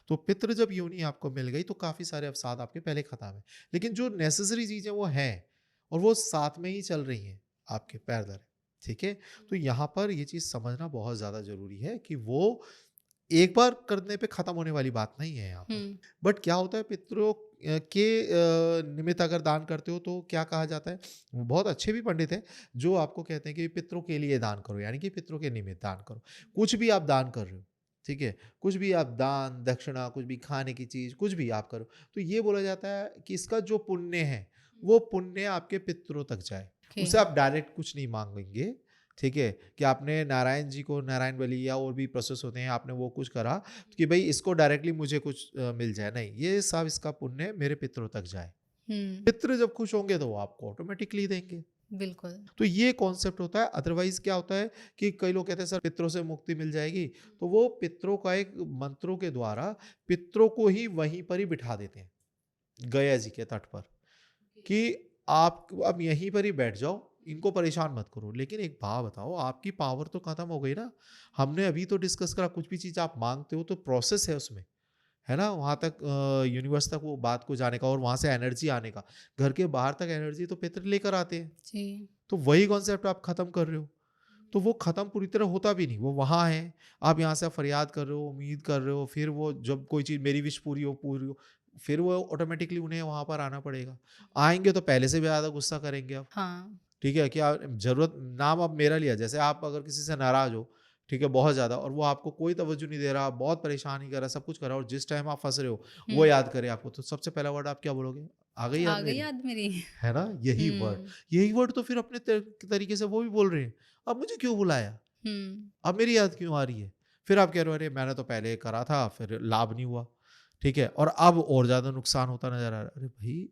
तो पितृ जब योनि आपको मिल गई तो काफ़ी सारे अवसाद आपके पहले खत्म है। लेकिन जो नेसेसरी चीज़ें वो हैं और वो साथ में ही चल रही हैं आपके पैरेलल, ठीक है? तो यहाँ पर ये चीज़ समझना बहुत ज़्यादा ज़रूरी है कि वो एक बार करने पे ख़त्म होने वाली बात नहीं है यहाँ पर। हुँ। बट क्या होता है, पितरों के निमित्त अगर दान करते हो तो क्या कहा जाता है? वो बहुत अच्छे भी पंडित हैं जो आपको कहते हैं कि पितरों के लिए दान करो, यानी कि पितरों के निमित्त दान करो। कुछ भी आप दान कर रहे हो, ठीक है, कुछ भी आप दान दक्षिणा, कुछ भी खाने की चीज, कुछ भी आप करो, तो ये बोला जाता है कि इसका जो पुण्य है वो पुण्य आपके पितरों तक जाए। ओके। उससे आप डायरेक्ट कुछ नहीं मांगेंगे, ठीक है, कि आपने नारायण जी को नारायण बलि या और भी प्रोसेस होते हैं, आपने वो कुछ करा कि भाई इसको डायरेक्टली मुझे कुछ मिल जाए, नहीं, ये सब इसका पुण्य मेरे पितरों तक जाए। हम्म। पितृ जब खुश होंगे तो वो आपको ऑटोमेटिकली देंगे। बिल्कुल। तो ये कॉन्सेप्ट होता है। अदरवाइज क्या होता है कि कई लोग कहते हैं सर पितरों से मुक्ति मिल जाएगी, तो वो पितरों का एक मंत्रों के द्वारा पितरों को ही वहीं पर ही बिठा देते हैं, गया जी के तट पर, कि आप अब यहीं पर ही बैठ जाओ, इनको परेशान मत करो। लेकिन एक बात बताओ, आपकी पावर तो खत्म हो गई ना। हमने अभी तो डिस्कस करा, कुछ भी चीज आप मांगते हो तो प्रोसेस है उसमें, है ना, वहां तक यूनिवर्स तक वो बात को जाने का और वहां से एनर्जी आने का। घर के बाहर तक एनर्जी तो पितर लेकर आते हैं। जी। तो वही कॉन्सेप्ट आप खत्म कर रहे हो, तो वो खत्म पूरी तरह होता भी नहीं, वो वहाँ है। आप यहाँ से फरियाद कर रहे हो, उम्मीद कर रहे हो, फिर वो जब कोई चीज़ मेरी विश पूरी हो, फिर वो ऑटोमेटिकली उन्हें वहाँ पर आना पड़ेगा। आएंगे तो पहले से भी ज़्यादा गुस्सा करेंगे अब, हाँ। ठीक है, क्या जरूरत, नाम अब मेरा लिया, जैसे आप अगर किसी से नाराज हो, ठीक है, बहुत ज़्यादा, और वो आपको कोई तवज्जो नहीं दे रहा, बहुत परेशान ही कर रहा, सब कुछ कर रहा, और जिस टाइम आप फंस रहे हो वो हम्म। याद करे आपको, तो सबसे पहला वर्ड आप क्या बोलोगे? आ गई याद आ गई मेरी, याद मेरी। है ना, यही वर्ड। हम्म। यही वर्ड तो फिर अपने तरीके से वो भी बोल रहे हैं, अब मुझे क्यों बुलाया, हम्म। अब मेरी याद क्यों आ रही है? फिर आप कह रहे हो अरे मैंने तो पहले करा था, फिर लाभ नहीं हुआ, ठीक है, और अब और ज्यादा नुकसान होता नजर आ रहा है। अरे भाई,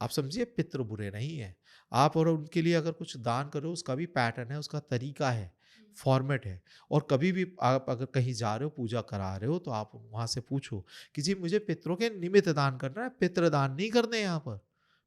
आप समझिए, पितृ बुरे नहीं है। आप और उनके लिए अगर कुछ दान करो, उसका भी पैटर्न है, उसका तरीका है, फॉर्मेट है। और कभी भी आप अगर कहीं जा रहे हो, पूजा करा रहे हो, तो आप वहां से पूछो कि जी मुझे पितरों के निमित्त दान करना है, पितृ दान नहीं करने यहाँ पर,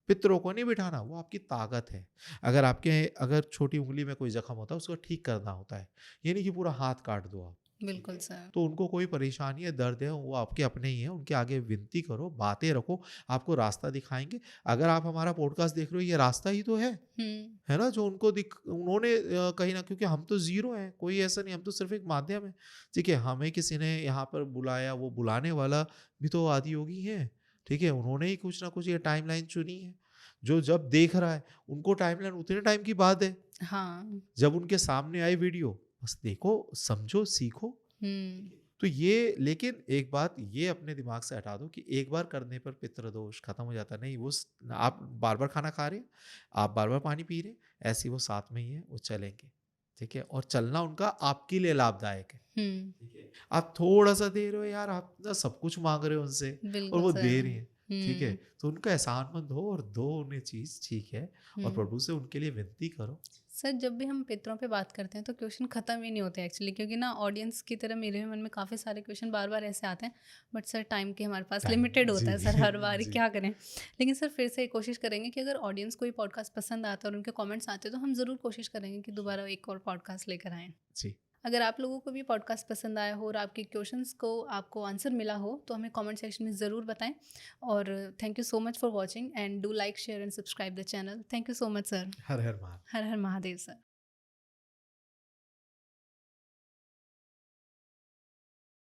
पितरों को नहीं बिठाना, वो आपकी ताकत है। अगर छोटी उंगली में कोई जख्म होता है, उसको ठीक करना होता है, ये नहीं कि पूरा हाथ काट दो आप। बिल्कुल सर। तो उनको कोई परेशानी है, दर्द है, वो आपके अपने ही हैं, उनके आगे विनती करो, बातें रखो, आपको रास्ता दिखाएंगे। अगर आप हमारा पॉडकास्ट देख रहे हो, ये रास्ता ही तो हम्म। है ना, जो उनको उन्होंने कहीं ना, क्योंकि हम तो जीरो हैं, कोई ऐसा नहीं, हम तो सिर्फ एक माध्यम है, ठीक है, हमें किसी ने यहाँ पर बुलाया, वो बुलाने वाला भी तो आदि योगी है, ठीक है, उन्होंने ही कुछ ना कुछ ये टाइमलाइन चुनी है। जो जब देख रहा है, उनको टाइमलाइन उतने टाइम की बात है, हाँ। जब उनके सामने आई वीडियो, बस देखो, समझो, सीखो। हम्म। तो ये, लेकिन एक बात ये अपने दिमाग से हटा दो कि एक बार करने पर पितृदोष खत्म हो जाता, नहीं, वो आप बार बार खाना खा रहे हैं, आप बार बार पानी पी रहे हैं, ऐसे ही वो साथ में ही है, वो चलेंगे, ठीक है, और चलना उनका आपके लिए लाभदायक है, हम्म। ठीक है। आप थोड़ा सा दे रहे हो यार, आप ना सब कुछ मांग रहे हो उनसे, और बिल्कुल वो सर। दे रही है, ठीक है, हम्म। तो उनका एहसानमंद हो और दो उन्हें चीज, ठीक है, और हम्म। प्रभु से उनके लिए विनती करो। सर, जब भी हम पितरों पे बात करते हैं तो क्वेश्चन ख़त्म ही नहीं होते एक्चुअली, क्योंकि ना ऑडियंस की तरह मेरे मन में काफ़ी सारे क्वेश्चन बार बार ऐसे आते हैं, बट सर टाइम के हमारे पास टाइम, लिमिटेड होता जी है जी सर, हर बार ही जी, क्या करें। लेकिन सर फिर से कोशिश करेंगे कि अगर ऑडियंस को ये पॉडकास्ट पसंद आता है और उनके कमेंट्स आते हैं, तो हम ज़रूर कोशिश करेंगे कि दोबारा एक और पॉडकास्ट लेकर आएँ। जी। अगर आप लोगों को भी पॉडकास्ट पसंद आया हो और आपके क्वेश्चंस को आपको आंसर मिला हो, तो हमें कमेंट सेक्शन में ज़रूर बताएं। और thank you so much for watching, and do like, share and subscribe the channel. Thank you so much sir. Her her Mahadev. Her her Mahadev sir.